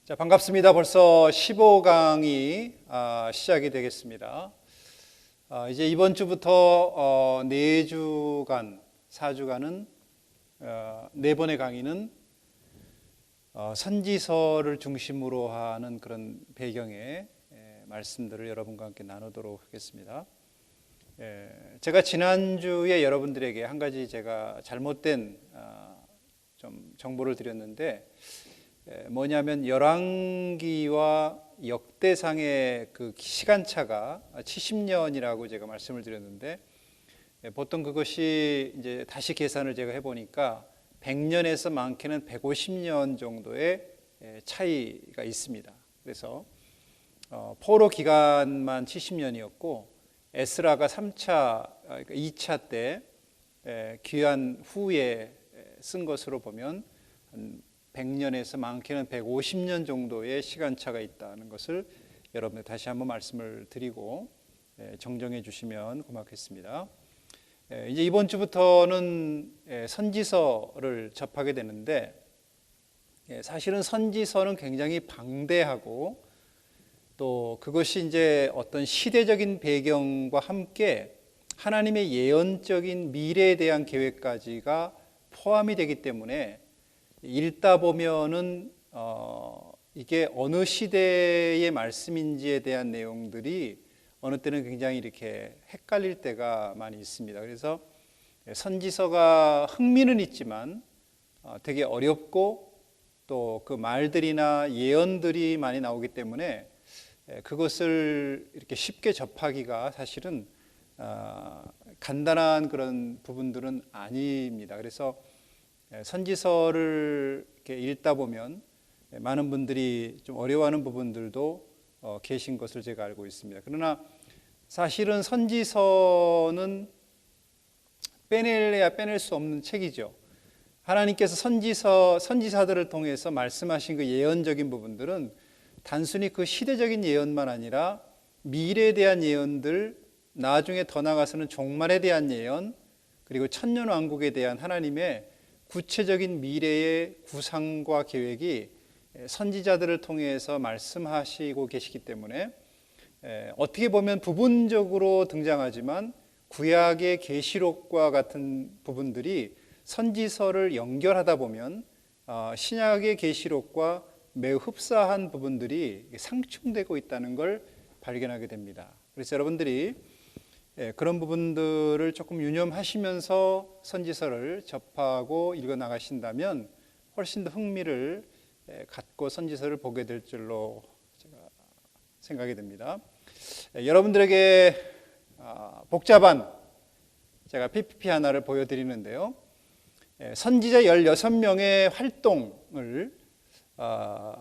자, 반갑습니다. 벌써 15강이 시작이 되겠습니다. 이제 이번 주부터 4주간, 4주간은 4번의 강의는 선지서를 중심으로 하는 그런 배경의 말씀들을 여러분과 함께 나누도록 하겠습니다. 제가 지난주에 여러분들에게 한 가지 제가 잘못된 좀 정보를 드렸는데, 뭐냐면 열왕기와 역대상의 그 시간차가 70년이라고 제가 말씀을 드렸는데, 보통 그것이 이제 다시 계산을 제가 해보니까 100년에서 많게는 150년 정도의 차이가 있습니다. 그래서 포로 기간만 70년이었고 에스라가 3차, 그러니까 2차 때 귀환 후에 쓴 것으로 보면 한 100년에서 많게는 150년 정도의 시간차가 있다는 것을 여러분들 다시 한번 말씀을 드리고 정정해 주시면 고맙겠습니다. 이제 이번 주부터는 선지서를 접하게 되는데, 사실은 선지서는 굉장히 방대하고 또 그것이 이제 어떤 시대적인 배경과 함께 하나님의 예언적인 미래에 대한 계획까지가 포함이 되기 때문에 읽다 보면은 이게 어느 시대의 말씀인지에 대한 내용들이 어느 때는 굉장히 이렇게 헷갈릴 때가 많이 있습니다. 그래서 선지서가 흥미는 있지만 되게 어렵고 또 그 말들이나 예언들이 많이 나오기 때문에 그것을 이렇게 쉽게 접하기가 사실은 간단한 그런 부분들은 아닙니다. 그래서 선지서를 이렇게 읽다 보면 많은 분들이 좀 어려워하는 부분들도 계신 것을 제가 알고 있습니다. 그러나 사실은 선지서는 빼낼래야 빼낼 수 없는 책이죠. 하나님께서 선지사들을 통해서 말씀하신 그 예언적인 부분들은 단순히 그 시대적인 예언만 아니라 미래에 대한 예언들, 나중에 더 나아가서는 종말에 대한 예언, 그리고 천년왕국에 대한 하나님의 구체적인 미래의 구상과 계획이 선지자들을 통해서 말씀하시고 계시기 때문에 어떻게 보면 부분적으로 등장하지만 구약의 계시록과 같은 부분들이 선지서를 연결하다 보면 신약의 계시록과 매우 흡사한 부분들이 상충되고 있다는 걸 발견하게 됩니다. 그래서 여러분들이 그런 부분들을 조금 유념하시면서 선지서를 접하고 읽어 나가신다면 훨씬 더 흥미를 갖고 선지서를 보게 될 줄로 제가 생각이 됩니다. 여러분들에게 복잡한 제가 PPT 하나를 보여드리는데요. 선지자 16명의 활동을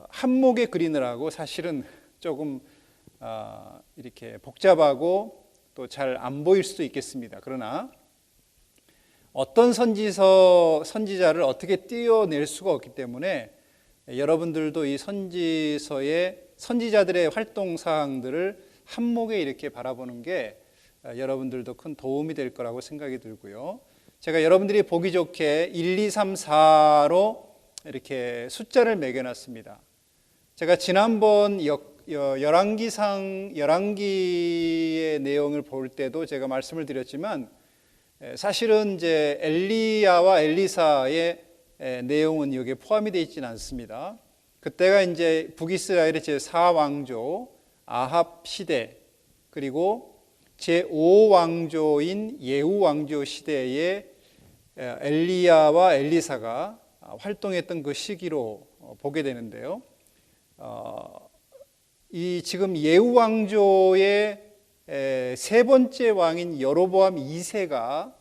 한목에 그리느라고 사실은 조금 이렇게 복잡하고 또 잘 안 보일 수도 있겠습니다. 그러나 어떤 선지자를 어떻게 띄어낼 수가 없기 때문에 여러분들도 이 선지서의 선지자들의 활동 사항들을 한목에 이렇게 바라보는 게 여러분들도 큰 도움이 될 거라고 생각이 들고요. 제가 여러분들이 보기 좋게 1, 2, 3, 4로 이렇게 숫자를 매겨놨습니다. 제가 지난번 열왕기의 내용을 볼 때도 제가 말씀을 드렸지만 사실은 이제 엘리야와 엘리사의 내용은 여기에 포함이 되어 있지는 않습니다. 그때가 이제 북이스라엘의 제4왕조 아합 시대, 그리고 제5왕조인 예후 왕조 시대에 엘리야와 엘리사가 활동했던 그 시기로 보게 되는데요. 이 지금 예후 왕조의 세 번째 왕인 여로보암 2세가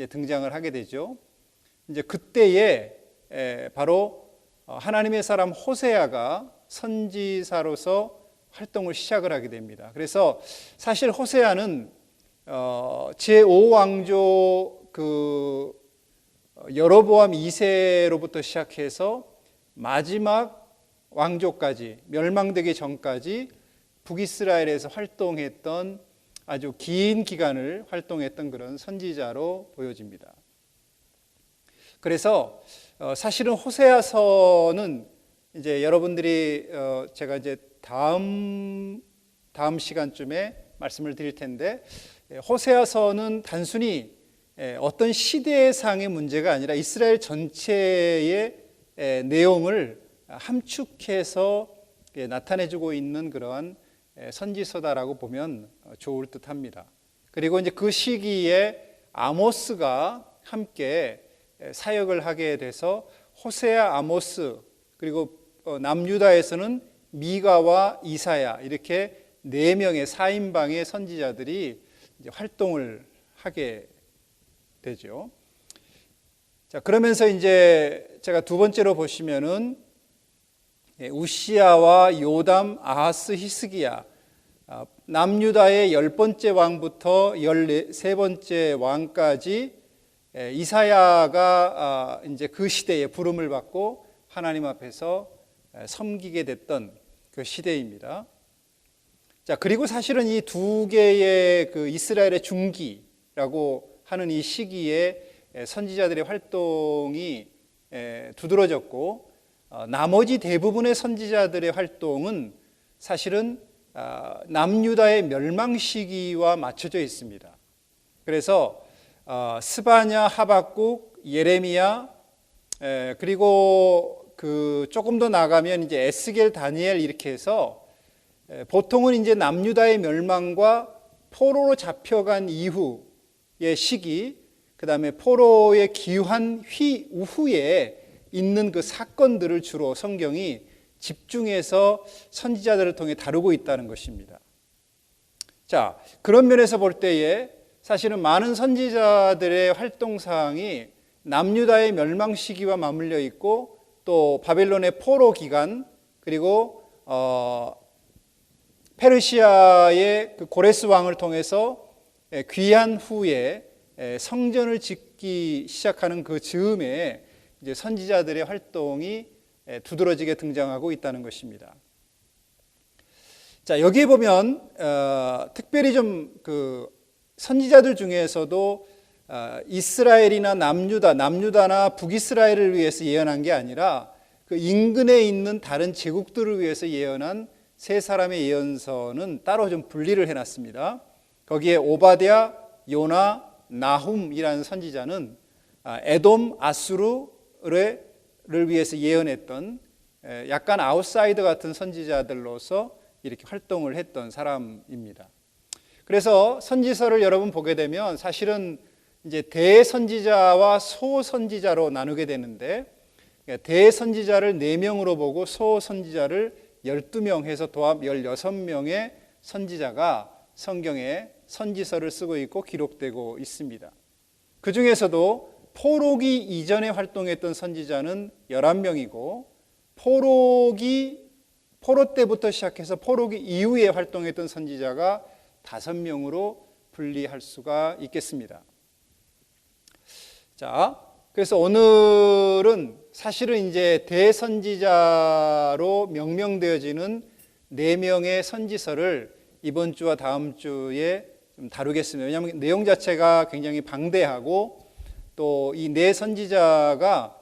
등장을 하게 되죠. 이제 그때에 바로 하나님의 사람 호세아가 선지사로서 활동을 시작을 하게 됩니다. 그래서 사실 호세아는 제5왕조 그 여로보암 2세로부터 시작해서 마지막 왕조까지 멸망되기 전까지 북이스라엘에서 활동했던 아주 긴 기간을 활동했던 그런 선지자로 보여집니다. 그래서 사실은 호세아서는 이제 여러분들이 제가 이제 다음 시간쯤에 말씀을 드릴 텐데, 호세아서는 단순히 어떤 시대상의 문제가 아니라 이스라엘 전체의 내용을 함축해서 나타내주고 있는 그러한 선지서다라고 보면 좋을 듯합니다. 그리고 이제 그 시기에 아모스가 함께 사역을 하게 돼서 호세아, 아모스, 그리고 남유다에서는 미가와 이사야, 이렇게 4명의 4인방의 선지자들이 이제 활동을 하게 되죠. 자, 그러면서 이제 제가 두 번째로 보시면은 우시야와 요담, 아하스, 히스기야, 남유다의 10번째 왕부터 13번째 왕까지 이사야가 이제 그 시대에 부름을 받고 하나님 앞에서 섬기게 됐던 그 시대입니다. 자, 그리고 사실은 이 두 개의 그 이스라엘의 중기라고 하는 이 시기에 선지자들의 활동이 두드러졌고, 나머지 대부분의 선지자들의 활동은 사실은 남유다의 멸망 시기와 맞춰져 있습니다. 그래서 스바냐, 하박국, 예레미야, 그리고 그 조금 더 나가면 이제 에스겔, 다니엘, 이렇게 해서 보통은 이제 남유다의 멸망과 포로로 잡혀간 이후의 시기, 그 다음에 포로에 귀환 이후에 있는 그 사건들을 주로 성경이 집중해서 선지자들을 통해 다루고 있다는 것입니다. 자, 그런 면에서 볼 때에 사실은 많은 선지자들의 활동사항이 남유다의 멸망 시기와 맞물려 있고, 또 바벨론의 포로 기간, 그리고 페르시아의 그 고레스 왕을 통해서 귀환 후에 성전을 짓기 시작하는 그 즈음에 이제 선지자들의 활동이 두드러지게 등장하고 있다는 것입니다. 자, 여기에 보면 특별히 좀 그 선지자들 중에서도 이스라엘이나 남유다나 북이스라엘을 위해서 예언한 게 아니라 그 인근에 있는 다른 제국들을 위해서 예언한 세 사람의 예언서는 따로 좀 분리를 해놨습니다. 거기에 오바댜, 요나, 나훔이라는 선지자는 에돔, 아수르를 위해서 예언했던 약간 아웃사이더 같은 선지자들로서 이렇게 활동을 했던 사람입니다. 그래서 선지서를 여러분 보게 되면 사실은 이제 대선지자와 소선지자로 나누게 되는데, 대선지자를 4명으로 보고 소선지자를 12명 해서 도합 16명의 선지자가 성경에 선지서를 쓰고 있고 기록되고 있습니다. 그 중에서도 포로기 이전에 활동했던 선지자는 11명이고, 포로 때부터 시작해서 포로기 이후에 활동했던 선지자가 5명으로 분리할 수가 있겠습니다. 자, 그래서 오늘은 사실은 이제 대선지자로 명명되어지는 4명의 선지서를 이번 주와 다음 주에 좀 다루겠습니다. 왜냐하면 내용 자체가 굉장히 방대하고, 또 이 4 선지자가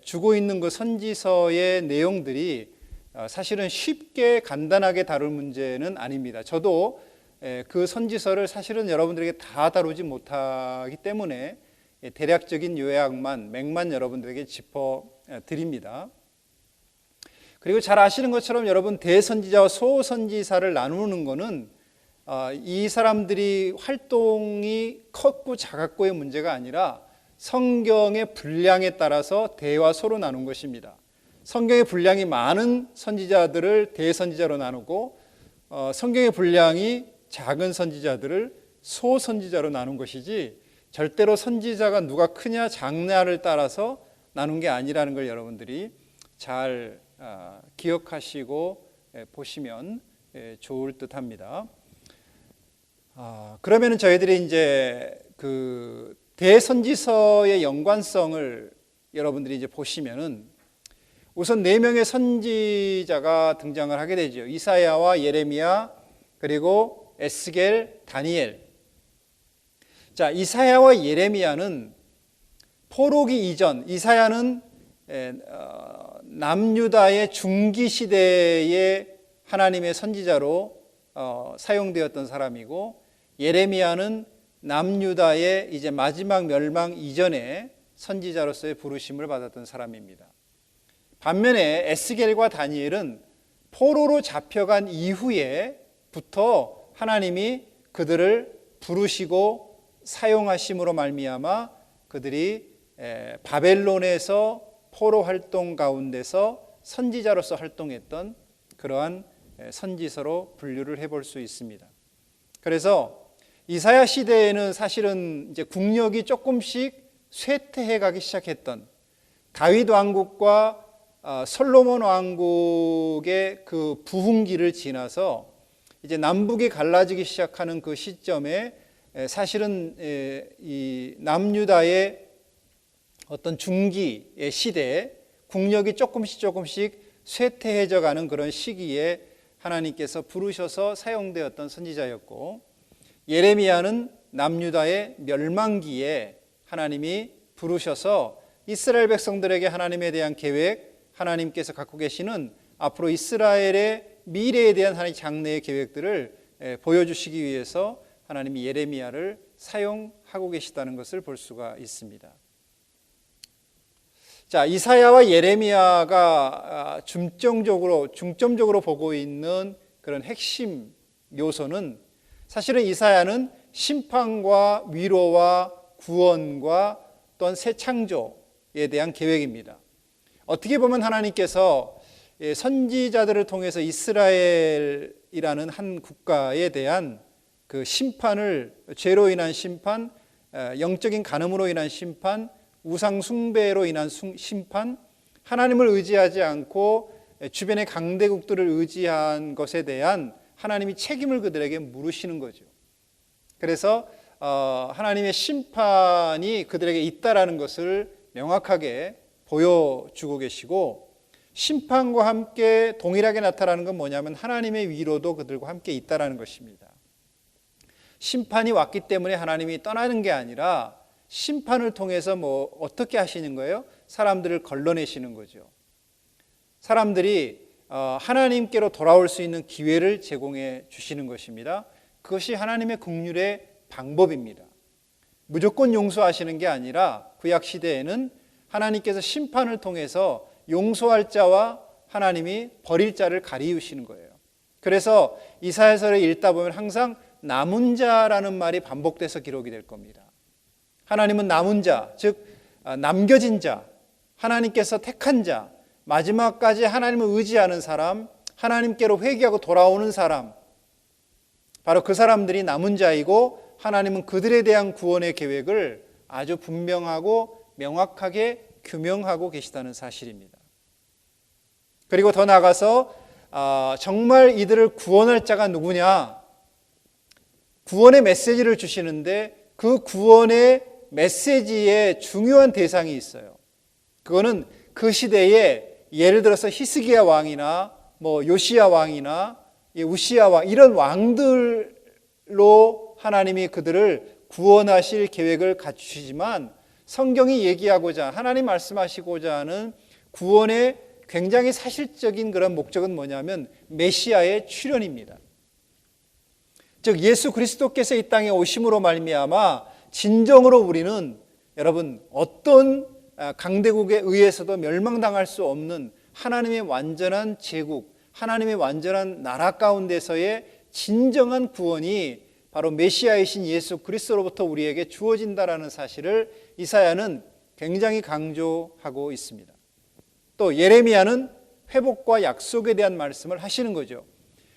주고 있는 그 선지서의 내용들이 사실은 쉽게 간단하게 다룰 문제는 아닙니다. 저도 그 선지서를 사실은 여러분들에게 다 다루지 못하기 때문에 대략적인 요약만, 맥만 여러분들에게 짚어드립니다. 그리고 잘 아시는 것처럼 여러분, 대선지자와 소선지사를 나누는 것은 이 사람들이 활동이 컸고 작았고의 문제가 아니라 성경의 분량에 따라서 대와 소로 나눈 것입니다. 성경의 분량이 많은 선지자들을 대선지자로 나누고, 성경의 분량이 작은 선지자들을 소선지자로 나눈 것이지, 절대로 선지자가 누가 크냐 작냐를 따라서 나눈 게 아니라는 걸 여러분들이 잘 기억하시고 보시면 좋을 듯합니다. 그러면 저희들이 이제 그 대선지서의 연관성을 여러분들이 이제 보시면은, 우선 4명의 선지자가 등장을 하게 되죠. 이사야와 예레미야, 그리고 에스겔, 다니엘. 자, 이사야와 예레미야는 포로기 이전, 이사야는 남유다의 중기 시대에 하나님의 선지자로 사용되었던 사람이고, 예레미야는 남유다의 이제 마지막 멸망 이전에 선지자로서의 부르심을 받았던 사람입니다. 반면에 에스겔과 다니엘은 포로로 잡혀간 이후에부터 하나님이 그들을 부르시고 사용하심으로 말미암아 그들이 바벨론에서 포로 활동 가운데서 선지자로서 활동했던 그러한 선지서로 분류를 해볼 수 있습니다. 그래서 이사야 시대에는 사실은 이제 국력이 조금씩 쇠퇴해 가기 시작했던 다윗 왕국과 솔로몬 왕국의 그 부흥기를 지나서 이제 남북이 갈라지기 시작하는 그 시점에 사실은 이 남유다의 어떤 중기의 시대에 국력이 조금씩 쇠퇴해져 가는 그런 시기에 하나님께서 부르셔서 사용되었던 선지자였고, 예레미야는 남유다의 멸망기에 하나님이 부르셔서 이스라엘 백성들에게 하나님에 대한 계획, 하나님께서 갖고 계시는 앞으로 이스라엘의 미래에 대한 하나님의 장래의 계획들을 보여주시기 위해서 하나님이 예레미야를 사용하고 계시다는 것을 볼 수가 있습니다. 자, 이사야와 예레미야가 중점적으로 보고 있는 그런 핵심 요소는, 사실은 이사야는 심판과 위로와 구원과 또한 새 창조에 대한 계획입니다. 어떻게 보면 하나님께서 선지자들을 통해서 이스라엘이라는 한 국가에 대한 그 심판을, 죄로 인한 심판, 영적인 간음으로 인한 심판, 우상 숭배로 인한 심판, 하나님을 의지하지 않고 주변의 강대국들을 의지한 것에 대한 하나님이 책임을 그들에게 물으시는 거죠. 그래서 하나님의 심판이 그들에게 있다라는 것을 명확하게 보여주고 계시고, 심판과 함께 동일하게 나타나는 건 뭐냐면 하나님의 위로도 그들과 함께 있다라는 것입니다. 심판이 왔기 때문에 하나님이 떠나는 게 아니라 심판을 통해서 어떻게 하시는 거예요? 사람들을 걸러내시는 거죠. 사람들이 하나님께로 돌아올 수 있는 기회를 제공해 주시는 것입니다. 그것이 하나님의 긍휼의 방법입니다. 무조건 용서하시는 게 아니라 구약 시대에는 하나님께서 심판을 통해서 용서할 자와 하나님이 버릴 자를 가리우시는 거예요. 그래서 이사야서를 읽다 보면 항상 남은 자라는 말이 반복돼서 기록이 될 겁니다. 하나님은 남은 자, 즉 남겨진 자, 하나님께서 택한 자, 마지막까지 하나님을 의지하는 사람, 하나님께로 회개하고 돌아오는 사람, 바로 그 사람들이 남은 자이고, 하나님은 그들에 대한 구원의 계획을 아주 분명하고 명확하게 규명하고 계시다는 사실입니다. 그리고 더 나아가서 정말 이들을 구원할 자가 누구냐? 구원의 메시지를 주시는데 그 구원의 메시지의 중요한 대상이 있어요. 그거는 그 시대에 예를 들어서 히스기야 왕이나 요시야 왕이나 우시야 왕, 이런 왕들로 하나님이 그들을 구원하실 계획을 갖추시지만, 성경이 얘기하고자, 하나님 말씀하시고자 하는 구원의 굉장히 사실적인 그런 목적은 뭐냐면 메시아의 출현입니다. 즉 예수 그리스도께서 이 땅에 오심으로 말미암아 진정으로 우리는, 여러분, 어떤 강대국에 의해서도 멸망당할 수 없는 하나님의 완전한 제국, 하나님의 완전한 나라 가운데서의 진정한 구원이 바로 메시아이신 예수 그리스도로부터 우리에게 주어진다라는 사실을 이사야는 굉장히 강조하고 있습니다. 또 예레미야는 회복과 약속에 대한 말씀을 하시는 거죠.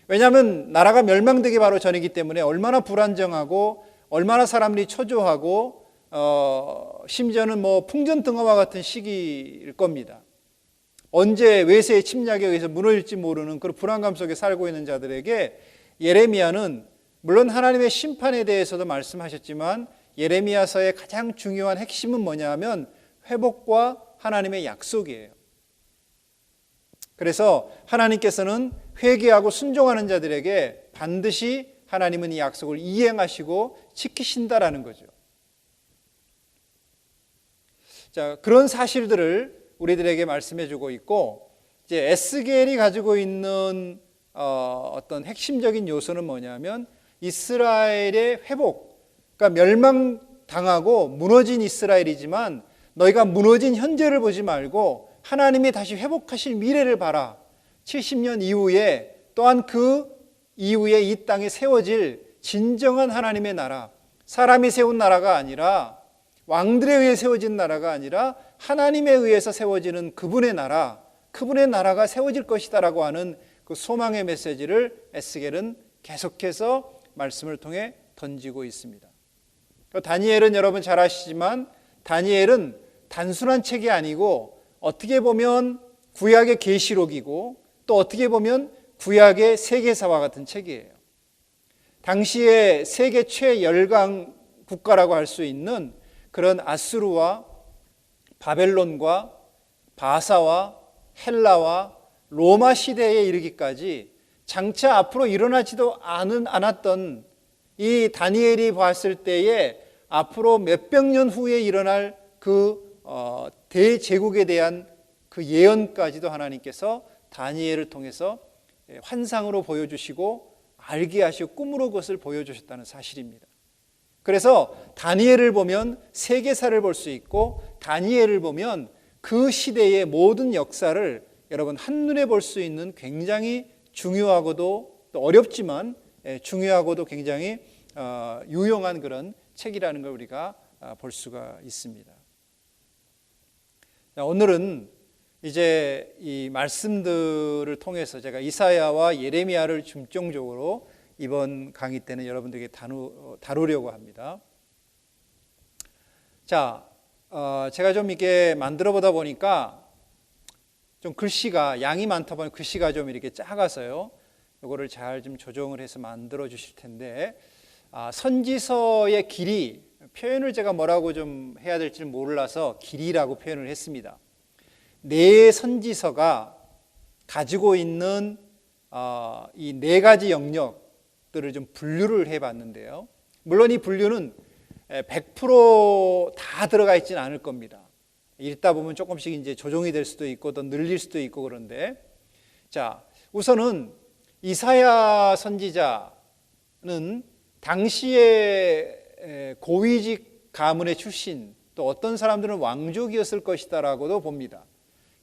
왜냐하면 나라가 멸망되기 바로 전이기 때문에 얼마나 불안정하고 얼마나 사람들이 초조하고 심지어는 풍전등화와 같은 시기일 겁니다. 언제 외세의 침략에 의해서 무너질지 모르는 그런 불안감 속에 살고 있는 자들에게 예레미야는 물론 하나님의 심판에 대해서도 말씀하셨지만, 예레미야서의 가장 중요한 핵심은 뭐냐 하면 회복과 하나님의 약속이에요. 그래서 하나님께서는 회개하고 순종하는 자들에게 반드시 하나님은 이 약속을 이행하시고 지키신다라는 거죠. 자, 그런 사실들을 우리들에게 말씀해 주고 있고, 이제 에스겔이 가지고 있는 어떤 핵심적인 요소는 뭐냐면 이스라엘의 회복, 그러니까 멸망당하고 무너진 이스라엘이지만 너희가 무너진 현재를 보지 말고 하나님이 다시 회복하실 미래를 봐라. 70년 이후에 또한 그 이후에 이 땅에 세워질 진정한 하나님의 나라, 사람이 세운 나라가 아니라, 왕들에 의해 세워진 나라가 아니라 하나님에 의해서 세워지는 그분의 나라, 그분의 나라가 세워질 것이다라고 하는 그 소망의 메시지를 에스겔은 계속해서 말씀을 통해 던지고 있습니다. 다니엘은 여러분 잘 아시지만 다니엘은 단순한 책이 아니고 어떻게 보면 구약의 계시록이고 또 어떻게 보면 구약의 세계사와 같은 책이에요. 당시에 세계 최열강 국가라고 할 수 있는 그런 아수르와 바벨론과 바사와 헬라와 로마 시대에 이르기까지 장차 앞으로 일어나지도 않았던 이 다니엘이 봤을 때에 앞으로 몇백 년 후에 일어날 그 대제국에 대한 그 예언까지도 하나님께서 다니엘을 통해서 환상으로 보여주시고 알게 하시고 꿈으로 그것을 보여주셨다는 사실입니다. 그래서 다니엘을 보면 세계사를 볼 수 있고 다니엘을 보면 그 시대의 모든 역사를 여러분 한눈에 볼 수 있는 굉장히 중요하고도 또 어렵지만 중요하고도 굉장히 유용한 그런 책이라는 걸 우리가 볼 수가 있습니다. 오늘은 이제 이 말씀들을 통해서 제가 이사야와 예레미야를 중점적으로 이번 강의 때는 여러분들에게 다루려고 합니다. 자, 제가 좀 이렇게 만들어 보다 보니까 좀 글씨가 양이 많다 보니 글씨가 좀 이렇게 작아서요. 이거를 잘 좀 조정을 해서 만들어 주실 텐데, 선지서의 길이, 표현을 제가 뭐라고 좀 해야 될지 몰라서 길이라고 표현을 했습니다. 네 선지서가 가지고 있는 이 네 가지 영역들을 좀 분류를 해봤는데요. 물론 이 분류는 100% 들어가 있지는 않을 겁니다. 읽다 보면 조금씩 이제 조정이 될 수도 있고 또 늘릴 수도 있고 그런데, 자, 우선은 이사야 선지자는 당시에 고위직 가문의 출신, 또 어떤 사람들은 왕족이었을 것이다라고도 봅니다.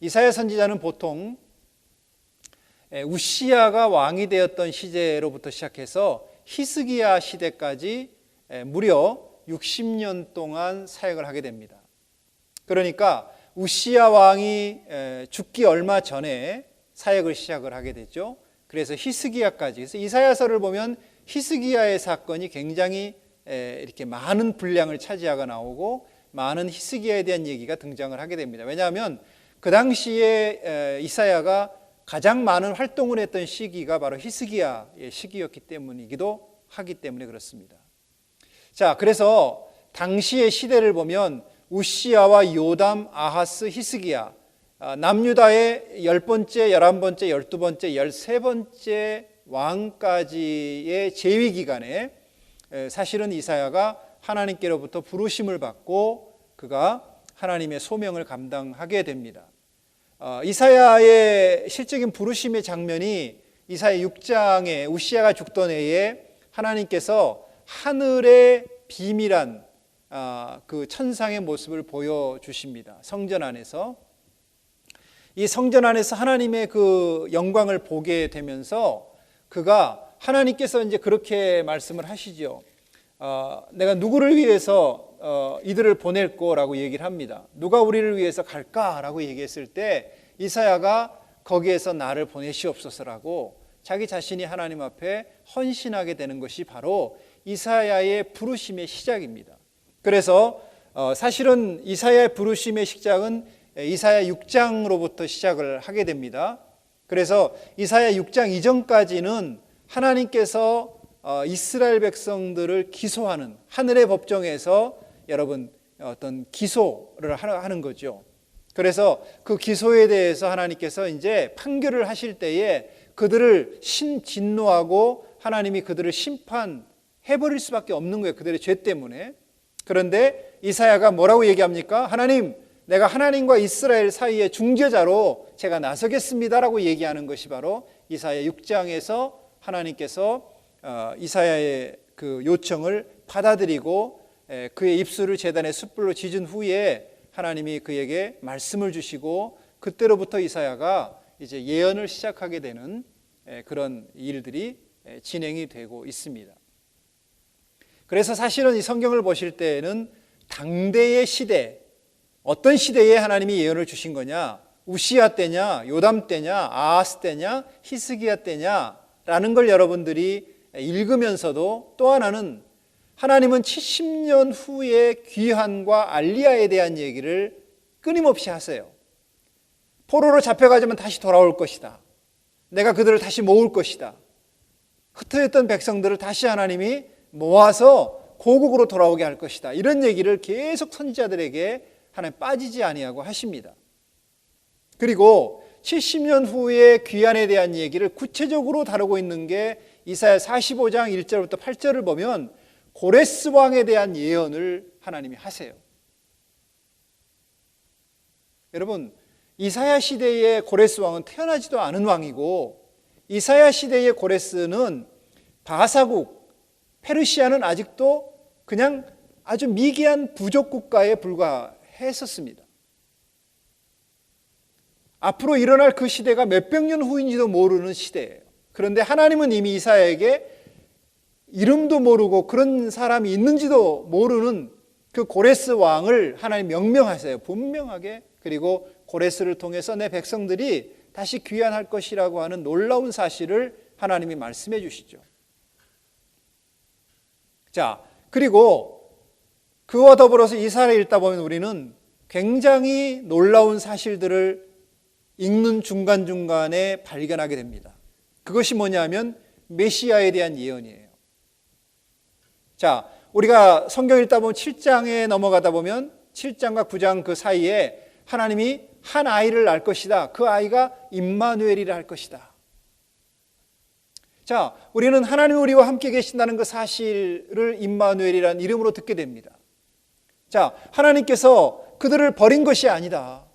이사야 선지자는 보통 우시야가 왕이 되었던 시대로부터 시작해서 히스기야 시대까지 무려 60년 동안 사역을 하게 됩니다. 그러니까 우시야 왕이 죽기 얼마 전에 사역을 시작을 하게 됐죠. 그래서 히스기야까지. 그래서 이사야서를 보면 히스기야의 사건이 굉장히 이렇게 많은 분량을 차지하고 나오고 많은 히스기야에 대한 얘기가 등장을 하게 됩니다. 왜냐하면 그 당시에 이사야가 가장 많은 활동을 했던 시기가 바로 히스기야의 시기였기 때문이기도 하기 때문에 그렇습니다. 자, 그래서 당시의 시대를 보면 우시야와 요담, 아하스, 히스기야, 남유다의 10번째, 11번째, 12번째, 13번째 왕까지의 재위 기간에 사실은 이사야가 하나님께로부터 부르심을 받고 그가 하나님의 소명을 감당하게 됩니다. 이사야의 실적인 부르심의 장면이 이사야 6장에 우시야가 죽던 해에 하나님께서 하늘의 비밀한 그 천상의 모습을 보여주십니다. 성전 안에서. 이 성전 안에서 하나님의 그 영광을 보게 되면서 그가 하나님께서 이제 그렇게 말씀을 하시죠. 내가 누구를 위해서 이들을 보낼 거라고 얘기를 합니다. 누가 우리를 위해서 갈까라고 얘기했을 때 이사야가 거기에서 나를 보내시옵소서라고 자기 자신이 하나님 앞에 헌신하게 되는 것이 바로 이사야의 부르심의 시작입니다. 그래서 사실은 이사야의 부르심의 시작은 이사야 6장으로부터 시작을 하게 됩니다. 그래서 이사야 6장 이전까지는 하나님께서 이스라엘 백성들을 기소하는 하늘의 법정에서 여러분 어떤 기소를 하는 거죠. 그래서 그 기소에 대해서 하나님께서 이제 판결을 하실 때에 그들을 진노하고 하나님이 그들을 심판해버릴 수밖에 없는 거예요. 그들의 죄 때문에. 그런데 이사야가 뭐라고 얘기합니까? 하나님, 내가 하나님과 이스라엘 사이의 중재자로 제가 나서겠습니다라고 얘기하는 것이 바로 이사야 6장에서 하나님께서 이사야의 그 요청을 받아들이고 그의 입술을 제단의 숯불로 지진 후에 하나님이 그에게 말씀을 주시고 그때로부터 이사야가 이제 예언을 시작하게 되는 그런 일들이 진행이 되고 있습니다. 그래서 사실은 이 성경을 보실 때에는 당대의 시대, 어떤 시대에 하나님이 예언을 주신 거냐, 우시야 때냐, 요담 때냐, 아하스 때냐, 히스기야 때냐라는 걸 여러분들이 읽으면서도 또 하나는 하나님은 70년 후의 귀환과 알리야에 대한 얘기를 끊임없이 하세요. 포로로 잡혀가지만 다시 돌아올 것이다. 내가 그들을 다시 모을 것이다. 흩어졌던 백성들을 다시 하나님이 모아서 고국으로 돌아오게 할 것이다. 이런 얘기를 계속 선지자들에게 하나님 빠지지 아니하고 하십니다. 그리고 70년 후의 귀환에 대한 얘기를 구체적으로 다루고 있는 게 이사야 45장 1절부터 8절을 보면 고레스 왕에 대한 예언을 하나님이 하세요. 여러분, 이사야 시대의 고레스 왕은 태어나지도 않은 왕이고 이사야 시대의 고레스는 바사국, 페르시아는 아직도 그냥 아주 미개한 부족 국가에 불과했었습니다. 앞으로 일어날 그 시대가 몇백 년 후인지도 모르는 시대예요. 그런데 하나님은 이미 이사야에게 이름도 모르고 그런 사람이 있는지도 모르는 그 고레스 왕을 하나님 명명하세요. 분명하게. 그리고 고레스를 통해서 내 백성들이 다시 귀환할 것이라고 하는 놀라운 사실을 하나님이 말씀해 주시죠. 자, 그리고 그와 더불어서 이사야를 읽다 보면 우리는 굉장히 놀라운 사실들을 읽는 중간중간에 발견하게 됩니다. 그것이 뭐냐면 메시아에 대한 예언이에요. 자, 우리가 성경 읽다 보면 7장에 넘어가다 보면 7장과 9장 그 사이에 하나님이 한 아이를 낳을 것이다. 그 아이가 임마누엘이라 할 것이다. 자, 우리는 하나님 우리와 함께 계신다는 그 사실을 임마누엘이라는 이름으로 듣게 됩니다. 자, 하나님께서 그들을 버린 것이 아니다.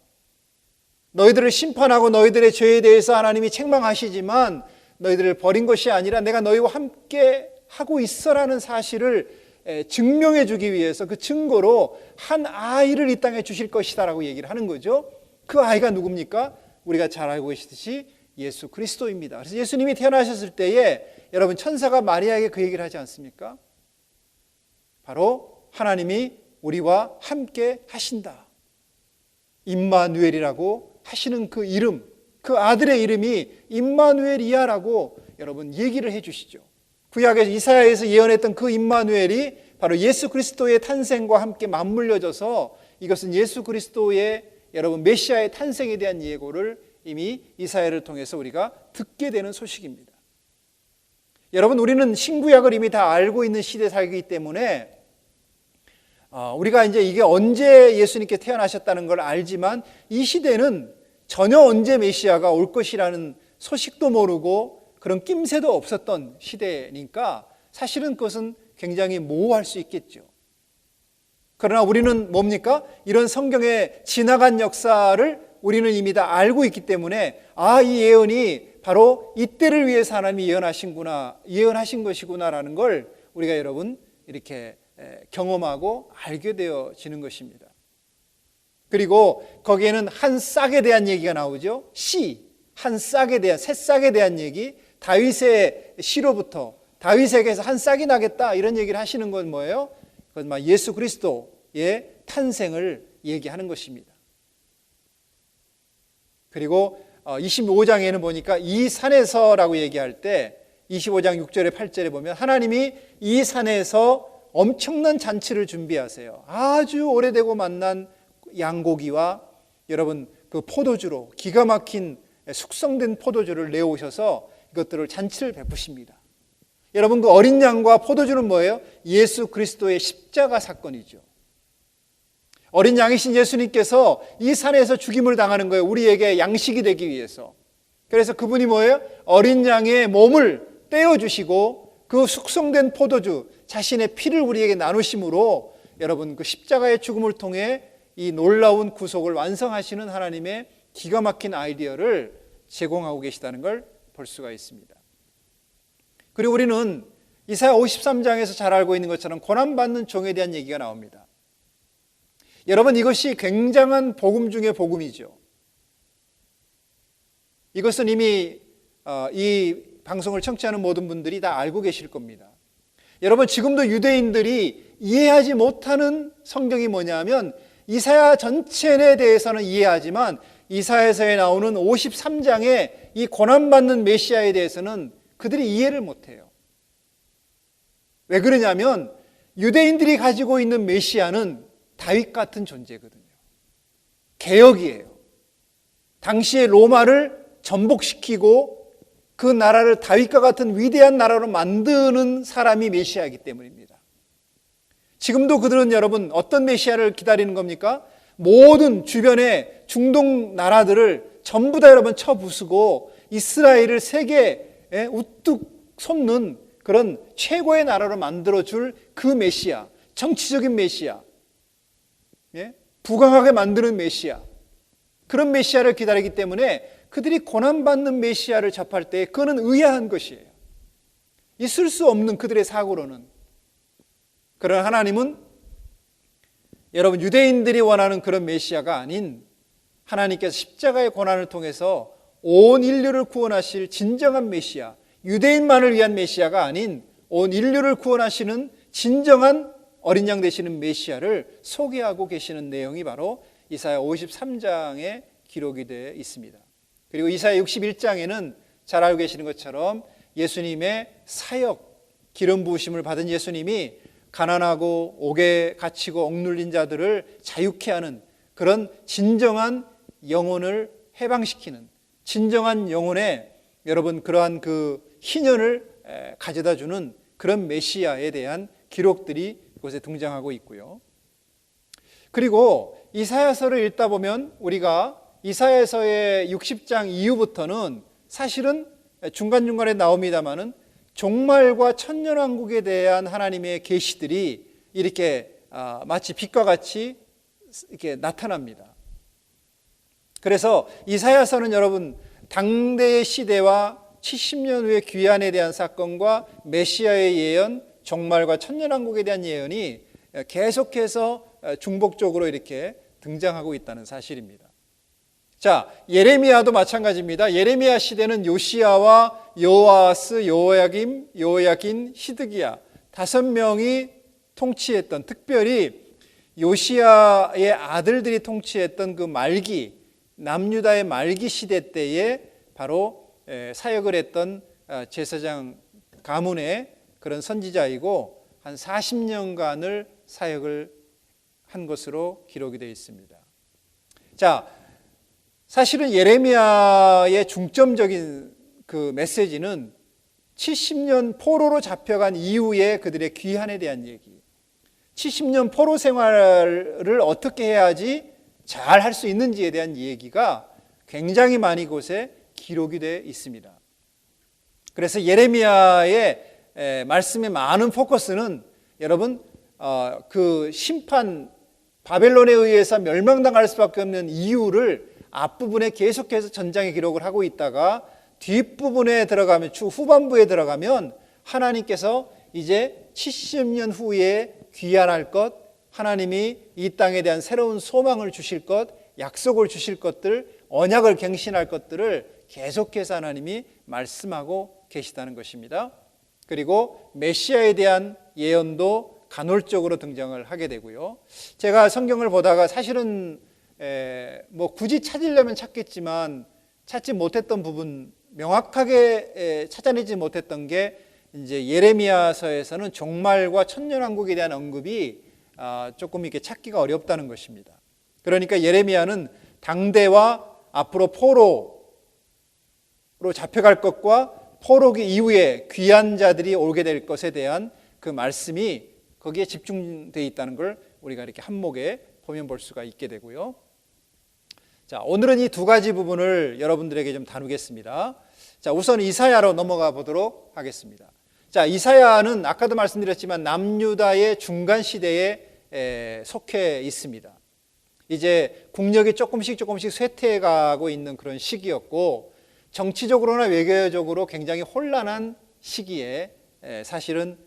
너희들을 심판하고 너희들의 죄에 대해서 하나님이 책망하시지만 너희들을 버린 것이 아니라 내가 너희와 함께 하고 있어라는 사실을 증명해 주기 위해서 그 증거로 한 아이를 이 땅에 주실 것이다라고 얘기를 하는 거죠. 그 아이가 누굽니까? 우리가 잘 알고 계시듯이 예수 그리스도입니다. 그래서 예수님이 태어나셨을 때에 여러분 천사가 마리아에게 그 얘기를 하지 않습니까? 바로 하나님이 우리와 함께 하신다. 임마누엘이라고 하시는 그 이름, 그 아들의 이름이 임마누엘이야라고 여러분 얘기를 해 주시죠. 구약에서 이사야에서 예언했던 그 임마누엘이 바로 예수 그리스도의 탄생과 함께 맞물려져서 이것은 예수 그리스도의 여러분 메시아의 탄생에 대한 예고를 이미 이사야를 통해서 우리가 듣게 되는 소식입니다. 여러분, 우리는 신구약을 이미 다 알고 있는 시대에 살기 때문에 우리가 이제 이게 언제 예수님께 태어나셨다는 걸 알지만 이 시대는 전혀 언제 메시아가 올 것이라는 소식도 모르고 그런 낌새도 없었던 시대니까 사실은 그것은 굉장히 모호할 수 있겠죠. 그러나 우리는 뭡니까? 이런 성경의 지나간 역사를 우리는 이미 다 알고 있기 때문에 이 예언이 바로 이때를 위해서 하나님이 예언하신 것이구나라는 걸 우리가 여러분 이렇게 경험하고 알게 되어지는 것입니다. 그리고 거기에는 한 싹에 대한 얘기가 나오죠. 한 싹에 대한, 새싹에 대한 얘기, 다윗의 시로부터 다윗에게서 한 싹이 나겠다 이런 얘기를 하시는 건 뭐예요? 그건 예수 그리스도의 탄생을 얘기하는 것입니다. 그리고 25장에는 보니까 이 산에서라고 얘기할 때 25장 6절에 8절에 보면 하나님이 이 산에서 엄청난 잔치를 준비하세요. 아주 오래되고 만난 양고기와 여러분 그 포도주로 기가 막힌 숙성된 포도주를 내오셔서 이것들을 잔치를 베푸십니다. 여러분 그 어린 양과 포도주는 뭐예요? 예수 그리스도의 십자가 사건이죠. 어린 양이신 예수님께서 이 산에서 죽임을 당하는 거예요. 우리에게 양식이 되기 위해서. 그래서 그분이 뭐예요? 어린 양의 몸을 떼어주시고 그 숙성된 포도주 자신의 피를 우리에게 나누심으로 여러분 그 십자가의 죽음을 통해 이 놀라운 구속을 완성하시는 하나님의 기가 막힌 아이디어를 제공하고 계시다는 걸 볼 수가 있습니다. 그리고 우리는 이사야 53장에서 잘 알고 있는 것처럼 고난받는 종에 대한 얘기가 나옵니다. 여러분, 이것이 굉장한 복음 중의 복음이죠. 이것은 이미 이 방송을 청취하는 모든 분들이 다 알고 계실 겁니다. 여러분, 지금도 유대인들이 이해하지 못하는 성경이 뭐냐면 이사야 전체에 대해서는 이해하지만 이사야서에 나오는 53장의 이 고난받는 메시아에 대해서는 그들이 이해를 못해요. 왜 그러냐면 유대인들이 가지고 있는 메시아는 다윗 같은 존재거든요. 개혁이에요. 당시의 로마를 전복시키고 그 나라를 다윗과 같은 위대한 나라로 만드는 사람이 메시아이기 때문입니다. 지금도 그들은 여러분 어떤 메시아를 기다리는 겁니까? 모든 주변의 중동 나라들을 전부 다 여러분 쳐부수고 이스라엘을 세계에 우뚝 솟는 그런 최고의 나라로 만들어줄 그 메시아, 정치적인 메시아, 부강하게 만드는 메시아, 그런 메시아를 기다리기 때문에 그들이 고난받는 메시아를 접할 때 그거는 의아한 것이에요. 있을 수 없는 그들의 사고로는. 그러나 하나님은 여러분 유대인들이 원하는 그런 메시아가 아닌 하나님께서 십자가의 고난을 통해서 온 인류를 구원하실 진정한 메시아, 유대인만을 위한 메시아가 아닌 온 인류를 구원하시는 진정한 어린 양 되시는 메시아를 소개하고 계시는 내용이 바로 이사야 53장에 기록이 되어 있습니다. 그리고 이사야 61장에는 잘 알고 계시는 것처럼 예수님의 사역, 기름 부으심을 받은 예수님이 가난하고 옥에 갇히고 억눌린 자들을 자유케 하는 그런 진정한 영혼을 해방시키는 진정한 영혼의 여러분 그러한 그 희년을 가져다 주는 그런 메시아에 대한 기록들이 이곳에 등장하고 있고요. 그리고 이사야서를 읽다 보면 우리가 이사야서의 60장 이후부터는 사실은 중간중간에 나옵니다마는 종말과 천년왕국에 대한 하나님의 계시들이 이렇게 마치 빛과 같이 이렇게 나타납니다. 그래서 이사야서는 여러분 당대의 시대와 70년 후의 귀환에 대한 사건과 메시아의 예언, 종말과 천년왕국에 대한 예언이 계속해서 중복적으로 이렇게 등장하고 있다는 사실입니다. 자, 예레미야도 마찬가지입니다. 예레미야 시대는 요시야와 여호아스, 여호야긴, 시드기야 5명이 통치했던, 특별히 요시야의 아들들이 통치했던 그 말기, 남유다의 말기 시대 때에 바로 사역을 했던 제사장 가문의 그런 선지자이고 한 40년간을 사역을 한 것으로 기록이 되어 있습니다. 자, 사실은 예레미야의 중점적인 그 메시지는 70년 포로로 잡혀간 이후에 그들의 귀환에 대한 얘기, 70년 포로 생활을 어떻게 해야지 잘 할 수 있는지에 대한 얘기가 굉장히 많이 곳에 기록이 되어 있습니다. 그래서 예레미야의 말씀의 많은 포커스는 여러분 그 심판, 바벨론에 의해서 멸망당할 수밖에 없는 이유를 앞부분에 계속해서 전장의 기록을 하고 있다가 뒷부분에 들어가면 후반부에 들어가면 하나님께서 이제 70년 후에 귀환할 것, 하나님이 이 땅에 대한 새로운 소망을 주실 것, 약속을 주실 것들, 언약을 갱신할 것들을 계속해서 하나님이 말씀하고 계시다는 것입니다. 그리고 메시아에 대한 예언도 간헐적으로 등장을 하게 되고요. 제가 성경을 보다가 사실은 뭐 굳이 찾으려면 찾겠지만 찾지 못했던 부분, 명확하게 찾아내지 못했던 게 이제 예레미야서에서는 종말과 천년왕국에 대한 언급이 조금 이렇게 찾기가 어렵다는 것입니다. 그러니까 예레미야는 당대와 앞으로 포로로 잡혀갈 것과 포로기 이후에 귀한 자들이 오게 될 것에 대한 그 말씀이 거기에 집중되어 있다는 걸 우리가 이렇게 한목에 보면 볼 수가 있게 되고요. 자, 오늘은 이 두 가지 부분을 여러분들에게 좀 다루겠습니다. 자, 우선 이사야로 넘어가 보도록 하겠습니다. 자, 이사야는 아까도 말씀드렸지만 남유다의 중간 시대에 속해 있습니다. 이제 국력이 조금씩 쇠퇴해가고 있는 그런 시기였고, 정치적으로나 외교적으로 굉장히 혼란한 시기에 사실은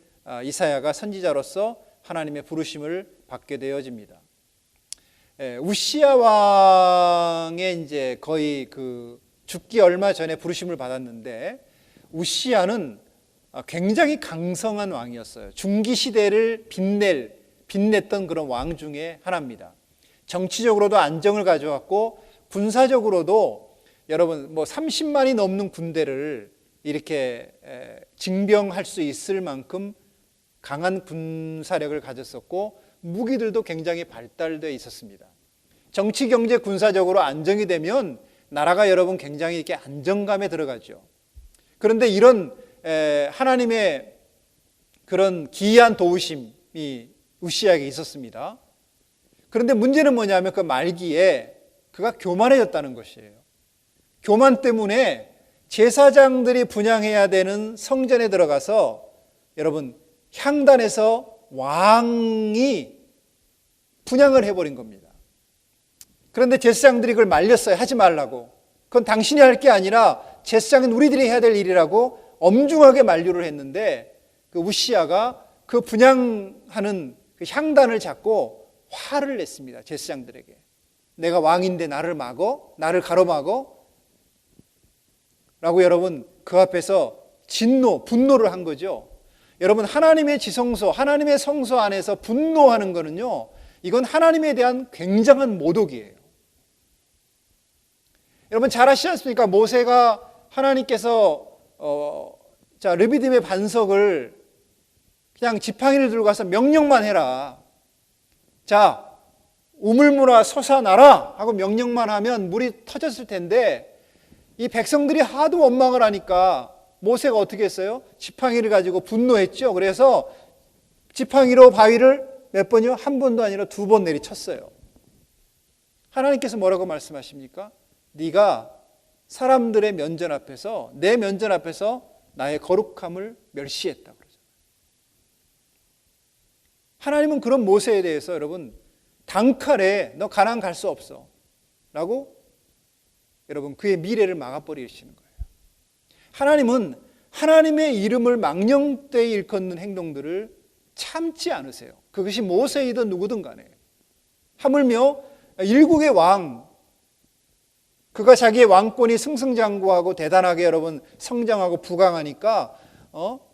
이사야가 선지자로서 하나님의 부르심을 받게 되어집니다. 우시야 왕의 이제 거의 그 죽기 얼마 전에 부르심을 받았는데, 우시야는 굉장히 강성한 왕이었어요. 중기 시대를 빛냈던 그런 왕 중에 하나입니다. 정치적으로도 안정을 가져왔고, 군사적으로도 여러분 30만이 넘는 군대를 이렇게 징병할 수 있을 만큼 강한 군사력을 가졌었고, 무기들도 굉장히 발달되어 있었습니다. 정치, 경제, 군사적으로 안정이 되면 나라가 여러분 굉장히 이렇게 안정감에 들어가죠. 그런데 이런 하나님의 그런 기이한 도우심이 우시야에게 있었습니다. 그런데 문제는 뭐냐면 그 말기에 그가 교만해졌다는 것이에요. 교만 때문에 제사장들이 분향해야 되는 성전에 들어가서 여러분 향단에서 왕이 분향을 해버린 겁니다. 그런데 제사장들이 그걸 말렸어요. 하지 말라고. 그건 당신이 할 게 아니라 제사장은 우리들이 해야 될 일이라고 엄중하게 만류를 했는데, 그 우시야가 그 분향하는 그 향단을 잡고 화를 냈습니다. 제사장들에게. 내가 왕인데 나를 막어? 나를 가로막어? 라고 여러분 그 앞에서 분노를 한 거죠. 여러분 하나님의 지성소, 하나님의 성소 안에서 분노하는 거는요, 이건 하나님에 대한 굉장한 모독이에요. 여러분 잘 아시지 않습니까? 모세가 하나님께서 르비딤의 반석을 그냥 지팡이를 들고 가서 명령만 해라. 자, 우물물아 솟아나라 하고 명령만 하면 물이 터졌을 텐데, 이 백성들이 하도 원망을 하니까 모세가 어떻게 했어요? 지팡이를 가지고 분노했죠. 그래서 지팡이로 바위를 몇 번이요? 한 번도 아니라 2번 내리쳤어요. 하나님께서 뭐라고 말씀하십니까? 네가 사람들의 면전 앞에서, 내 면전 앞에서 나의 거룩함을 멸시했다 그러죠. 하나님은 그런 모세에 대해서 여러분 단칼에 너 가나안 갈 수 없어 라고 여러분 그의 미래를 막아버리시는 거예요. 하나님은 하나님의 이름을 망령되이 일컫는 행동들을 참지 않으세요. 그것이 모세이든 누구든 간에. 하물며 일국의 왕, 그가 자기의 왕권이 승승장구하고 대단하게 여러분 성장하고 부강하니까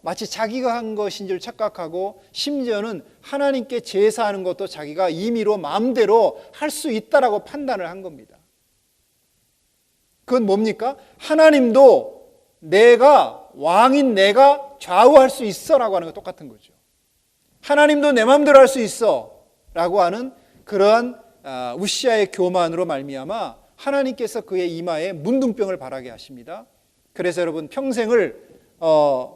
마치 자기가 한 것인 줄 착각하고, 심지어는 하나님께 제사하는 것도 자기가 임의로 마음대로 할 수 있다라고 판단을 한 겁니다. 그건 뭡니까? 하나님도 내가 왕인 내가 좌우할 수 있어라고 하는 거 똑같은 거죠. 하나님도 내 마음대로 할 수 있어라고 하는 그러한 우시야의 교만으로 말미암아 하나님께서 그의 이마에 문둥병을 바라게 하십니다. 그래서 여러분 평생을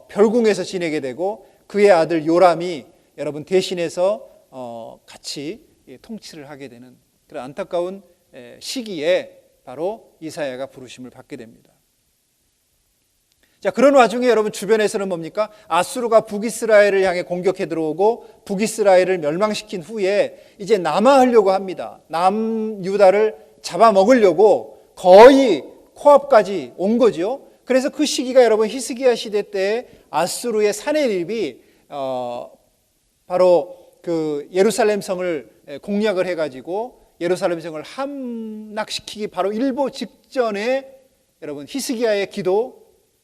별궁에서 지내게 되고, 그의 아들 요람이 여러분 대신해서 같이 통치를 하게 되는 그런 안타까운 시기에 바로 이사야가 부르심을 받게 됩니다. 자, 그런 와중에 여러분 주변에서는 뭡니까? 아수르가 북이스라엘을 향해 공격해 들어오고 북이스라엘을 멸망시킨 후에 이제 남하하려고 합니다. 남유다를 잡아먹으려고 거의 코앞까지 온 거죠. 그래서 그 시기가 여러분 히스기야 시대 때 아수르의 사내립이 바로 그 예루살렘 성을 공략을 해가지고 예루살렘 성을 함락시키기 바로 일보 직전에 여러분 히스기야의 기도,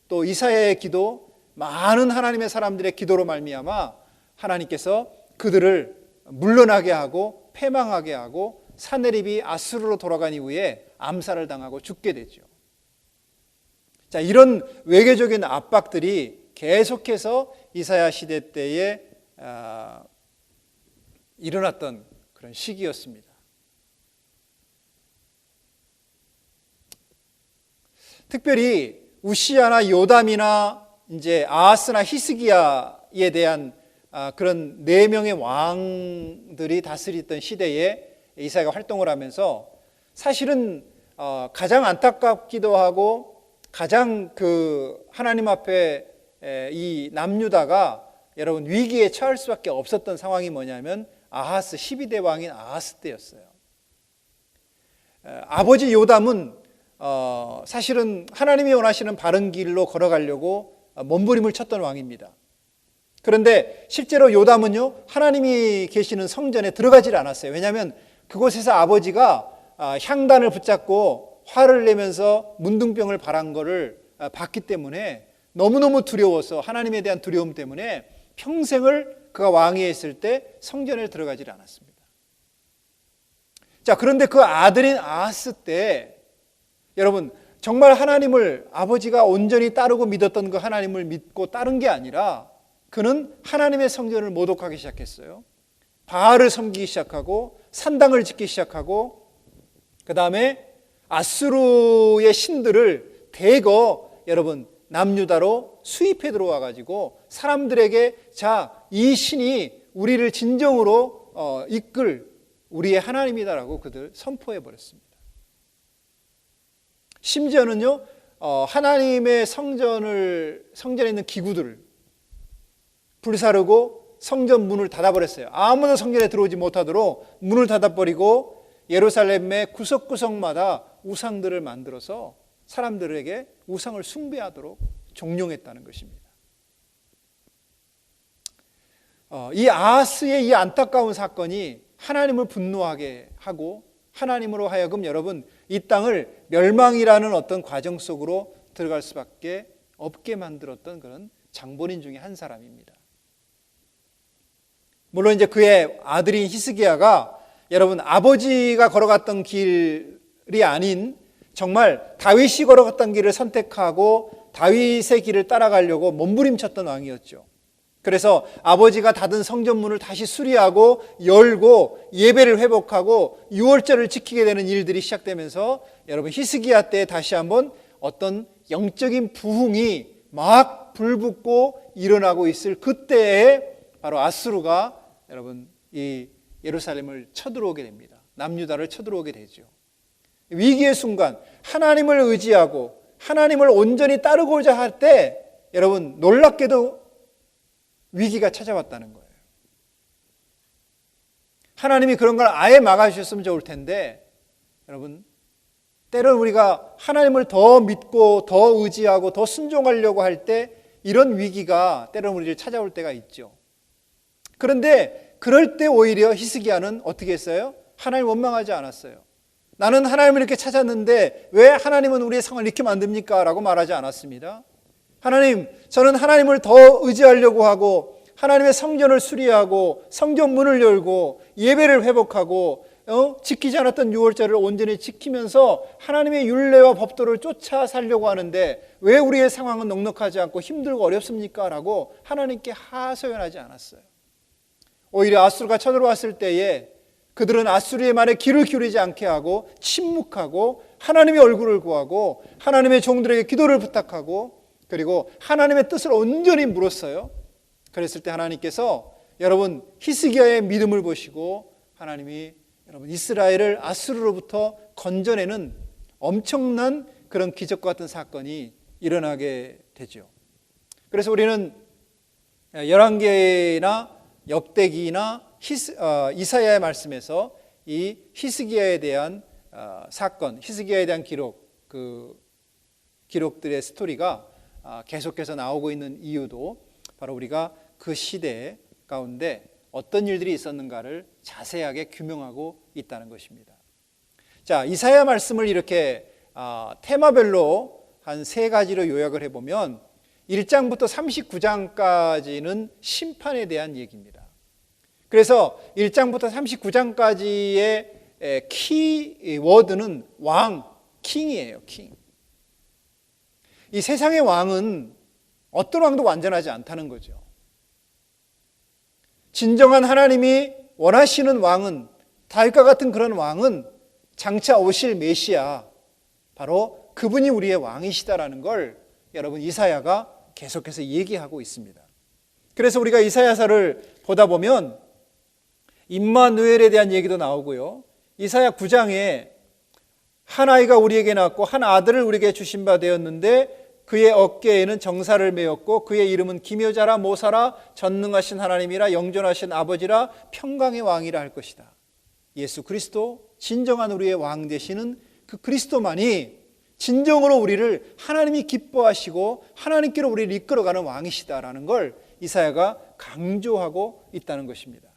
또 이사야의 기도, 많은 하나님의 사람들의 기도로 말미암아 하나님께서 그들을 물러나게 하고 패망하게 하고 사내립이 아수르로 돌아간 이후에 암살을 당하고 죽게 되죠. 자, 이런 외교적인 압박들이 계속해서 이사야 시대 때에 일어났던 그런 시기였습니다. 특별히 우시야나 요담이나 이제 아하스나 히스기야에 대한 그런 4명의 왕들이 다스리던 시대에 이사야가 활동을 하면서 사실은 가장 안타깝기도 하고 가장 그 하나님 앞에 이 남유다가 여러분 위기에 처할 수밖에 없었던 상황이 뭐냐면 아하스 12대 왕인 아하스 때였어요. 아버지 요담은 사실은 하나님이 원하시는 바른 길로 걸어가려고 몸부림을 쳤던 왕입니다. 그런데 실제로 요담은요, 하나님이 계시는 성전에 들어가질 않았어요. 왜냐하면 그곳에서 아버지가 향단을 붙잡고 화를 내면서 문둥병을 발한 것을 봤기 때문에 너무너무 두려워서, 하나님에 대한 두려움 때문에 평생을 그가 왕위에 있을 때 성전에 들어가질 않았습니다. 자, 그런데 그 아들인 아하스 때 여러분, 정말 하나님을, 아버지가 온전히 따르고 믿었던 그 하나님을 믿고 따른 게 아니라 그는 하나님의 성전을 모독하기 시작했어요. 바알을 섬기기 시작하고 산당을 짓기 시작하고, 그 다음에 아수르의 신들을 대거 여러분 남유다로 수입해 들어와 가지고 사람들에게, 자, 이 신이 우리를 진정으로 이끌 우리의 하나님이다라고 그들 선포해 버렸습니다. 심지어는요, 하나님의 성전에 있는 기구들을 불사르고 성전 문을 닫아버렸어요. 아무도 성전에 들어오지 못하도록 문을 닫아버리고 예루살렘의 구석구석마다 우상들을 만들어서 사람들에게 우상을 숭배하도록 종용했다는 것입니다. 이 아하스의 이 안타까운 사건이 하나님을 분노하게 하고 하나님으로 하여금 여러분 이 땅을 멸망이라는 어떤 과정 속으로 들어갈 수밖에 없게 만들었던 그런 장본인 중에 한 사람입니다. 물론 이제 그의 아들인 히스기야가 여러분 아버지가 걸어갔던 길이 아닌 정말 다윗이 걸어갔던 길을 선택하고 다윗의 길을 따라가려고 몸부림쳤던 왕이었죠. 그래서 아버지가 닫은 성전문을 다시 수리하고 열고 예배를 회복하고 유월절을 지키게 되는 일들이 시작되면서 여러분 히스기야 때 다시 한번 어떤 영적인 부흥이 막 불붙고 일어나고 있을 그때에 바로 아수르가 여러분 이 예루살렘을 쳐들어오게 됩니다. 남유다를 쳐들어오게 되죠. 위기의 순간 하나님을 의지하고 하나님을 온전히 따르고자 할 때 여러분 놀랍게도 위기가 찾아왔다는 거예요. 하나님이 그런 걸 아예 막아주셨으면 좋을 텐데 여러분 때로는 우리가 하나님을 더 믿고 더 의지하고 더 순종하려고 할 때 이런 위기가 때로는 우리를 찾아올 때가 있죠. 그런데 그럴 때 오히려 히스기야는 어떻게 했어요? 하나님을 원망하지 않았어요. 나는 하나님을 이렇게 찾았는데 왜 하나님은 우리의 상황을 이렇게 만듭니까? 라고 말하지 않았습니다. 하나님, 저는 하나님을 더 의지하려고 하고 하나님의 성전을 수리하고 성전 문을 열고 예배를 회복하고 지키지 않았던 유월절을 온전히 지키면서 하나님의 율례와 법도를 쫓아 살려고 하는데 왜 우리의 상황은 넉넉하지 않고 힘들고 어렵습니까? 라고 하나님께 하소연하지 않았어요. 오히려 아수르가 쳐들어왔을 때에 그들은 아수르의 말에 귀를 기울이지 않게 하고 침묵하고 하나님의 얼굴을 구하고 하나님의 종들에게 기도를 부탁하고 그리고 하나님의 뜻을 온전히 물었어요. 그랬을 때 하나님께서 여러분 히스기야의 믿음을 보시고 하나님이 여러분 이스라엘을 아수르로부터 건져내는 엄청난 그런 기적과 같은 사건이 일어나게 되죠. 그래서 우리는 열왕기나 역대기나 이사야의 말씀에서 이 히스기야에 대한 사건, 히스기야에 대한 기록, 그 기록들의 스토리가 계속해서 나오고 있는 이유도 바로 우리가 그 시대 가운데 어떤 일들이 있었는가를 자세하게 규명하고 있다는 것입니다. 자, 이사야 말씀을 이렇게 테마별로 한 세 가지로 요약을 해보면 1장부터 39장까지는 심판에 대한 얘기입니다. 그래서 1장부터 39장까지의 키워드는 왕, 킹이에요. 킹. 이 세상의 왕은 어떤 왕도 완전하지 않다는 거죠. 진정한 하나님이 원하시는 왕은, 다윗과 같은 그런 왕은 장차 오실 메시아, 바로 그분이 우리의 왕이시다라는 걸 여러분 이사야가 계속해서 얘기하고 있습니다. 그래서 우리가 이사야서를 보다 보면 임마누엘에 대한 얘기도 나오고요. 이사야 9장에 한 아이가 우리에게 낳았고 한 아들을 우리에게 주신 바 되었는데 그의 어깨에는 정사를 메었고 그의 이름은 기묘자라 모사라 전능하신 하나님이라 영존하신 아버지라 평강의 왕이라 할 것이다. 예수 그리스도 진정한 우리의 왕 되시는 그 그리스도만이 진정으로 우리를 하나님이 기뻐하시고 하나님께로 우리를 이끌어가는 왕이시다라는 걸 이사야가 강조하고 있다는 것입니다.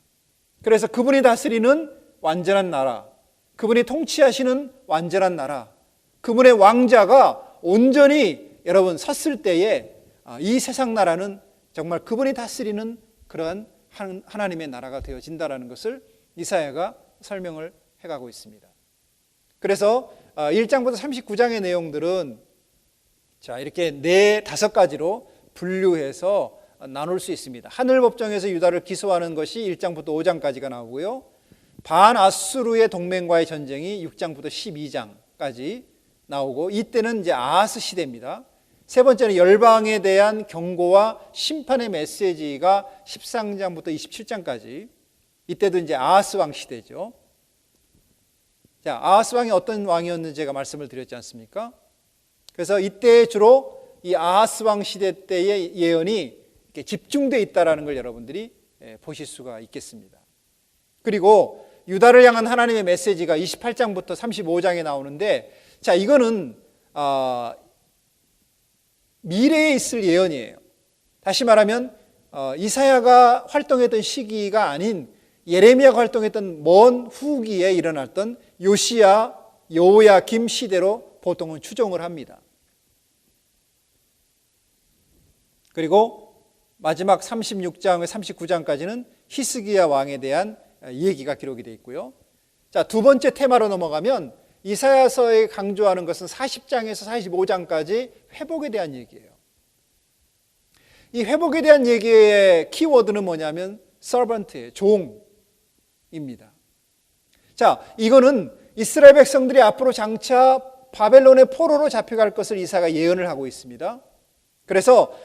그래서 그분이 다스리는 완전한 나라, 그분이 통치하시는 완전한 나라, 그분의 왕자가 온전히 여러분 섰을 때에 이 세상 나라는 정말 그분이 다스리는 그러한 하나님의 나라가 되어진다라는 것을 이사야가 설명을 해가고 있습니다. 그래서 1장부터 39장의 내용들은 자, 이렇게 4-5가지로 분류해서 나눌 수 있습니다. 하늘 법정에서 유다를 기소하는 것이 1장부터 5장까지가 나오고요. 반아수르의 동맹과의 전쟁이 6장부터 12장까지 나오고, 이때는 이제 아하스 시대입니다. 세 번째는 열방에 대한 경고와 심판의 메시지가 13장부터 27장까지, 이때도 이제 아하스 왕 시대죠. 자, 아하스 왕이 어떤 왕이었는지 제가 말씀을 드렸지 않습니까? 그래서 이때 주로 이 아하스 왕 시대 때의 예언이 이렇게 집중되어 있다는 걸 여러분들이 보실 수가 있겠습니다. 그리고 유다를 향한 하나님의 메시지가 28장부터 35장에 나오는데, 자, 이거는 미래에 있을 예언이에요. 다시 말하면 이사야가 활동했던 시기가 아닌 예레미야가 활동했던 먼 후기에 일어났던 요시야, 여호야김 시대로 보통은 추정을 합니다. 그리고 마지막 36장, 39장까지는 히스기야 왕에 대한 얘기가 기록이 되어 있고요. 자, 두 번째 테마로 넘어가면 이사야서에 강조하는 것은 40장에서 45장까지 회복에 대한 얘기예요. 이 회복에 대한 얘기의 키워드는 뭐냐면 servant예요. 종입니다. 자, 이거는 이스라엘 백성들이 앞으로 장차 바벨론의 포로로 잡혀갈 것을 이사야가 예언을 하고 있습니다. 그래서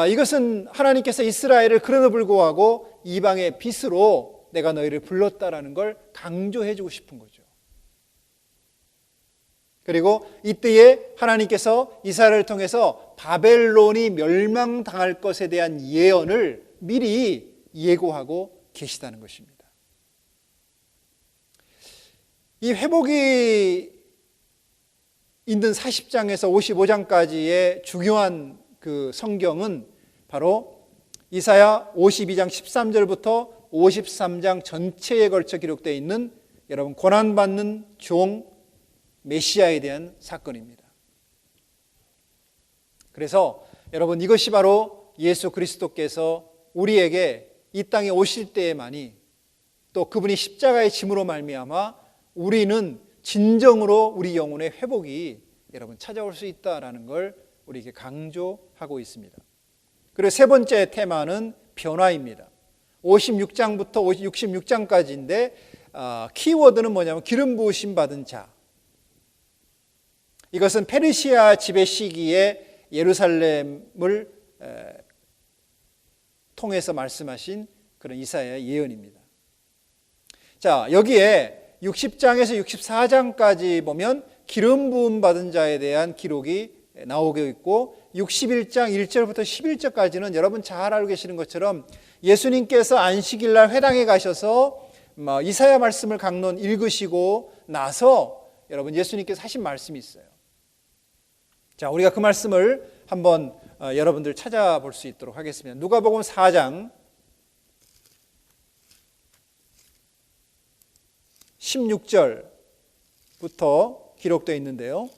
이것은 하나님께서 이스라엘을 그럼에도 불구하고 이방의 빛으로 내가 너희를 불렀다라는 걸 강조해 주고 싶은 거죠. 그리고 이때에 하나님께서 이스라엘을 통해서 바벨론이 멸망당할 것에 대한 예언을 미리 예고하고 계시다는 것입니다. 이 회복이 있는 40장에서 55장까지의 중요한 그 성경은 바로 이사야 52장 13절부터 53장 전체에 걸쳐 기록되어 있는 여러분 고난받는 종 메시아에 대한 사건입니다. 그래서 여러분 이것이 바로 예수 그리스도께서 우리에게 이 땅에 오실 때에만이, 또 그분이 십자가의 짐으로 말미암아 우리는 진정으로 우리 영혼의 회복이 여러분 찾아올 수 있다라는 걸 우리에게 강조하고 있습니다. 그리고 세 번째 테마는 변화입니다. 56장부터 66장까지인데 키워드는 뭐냐면 기름 부으심 받은 자. 이것은 페르시아 지배 시기에 예루살렘을 통해서 말씀하신 그런 이사야의 예언입니다. 자, 여기에 60장에서 64장까지 보면 기름 부음 받은 자에 대한 기록이 나오고 있고, 61장 1절부터 11절까지는 여러분 잘 알고 계시는 것처럼 예수님께서 안식일 날 회당에 가셔서 이사야 말씀을 강론 읽으시고 나서 여러분 예수님께서 하신 말씀이 있어요. 자, 우리가 그 말씀을 한번 여러분들 찾아볼 수 있도록 하겠습니다. 누가복음 4장 16절부터 기록되어 있는데요.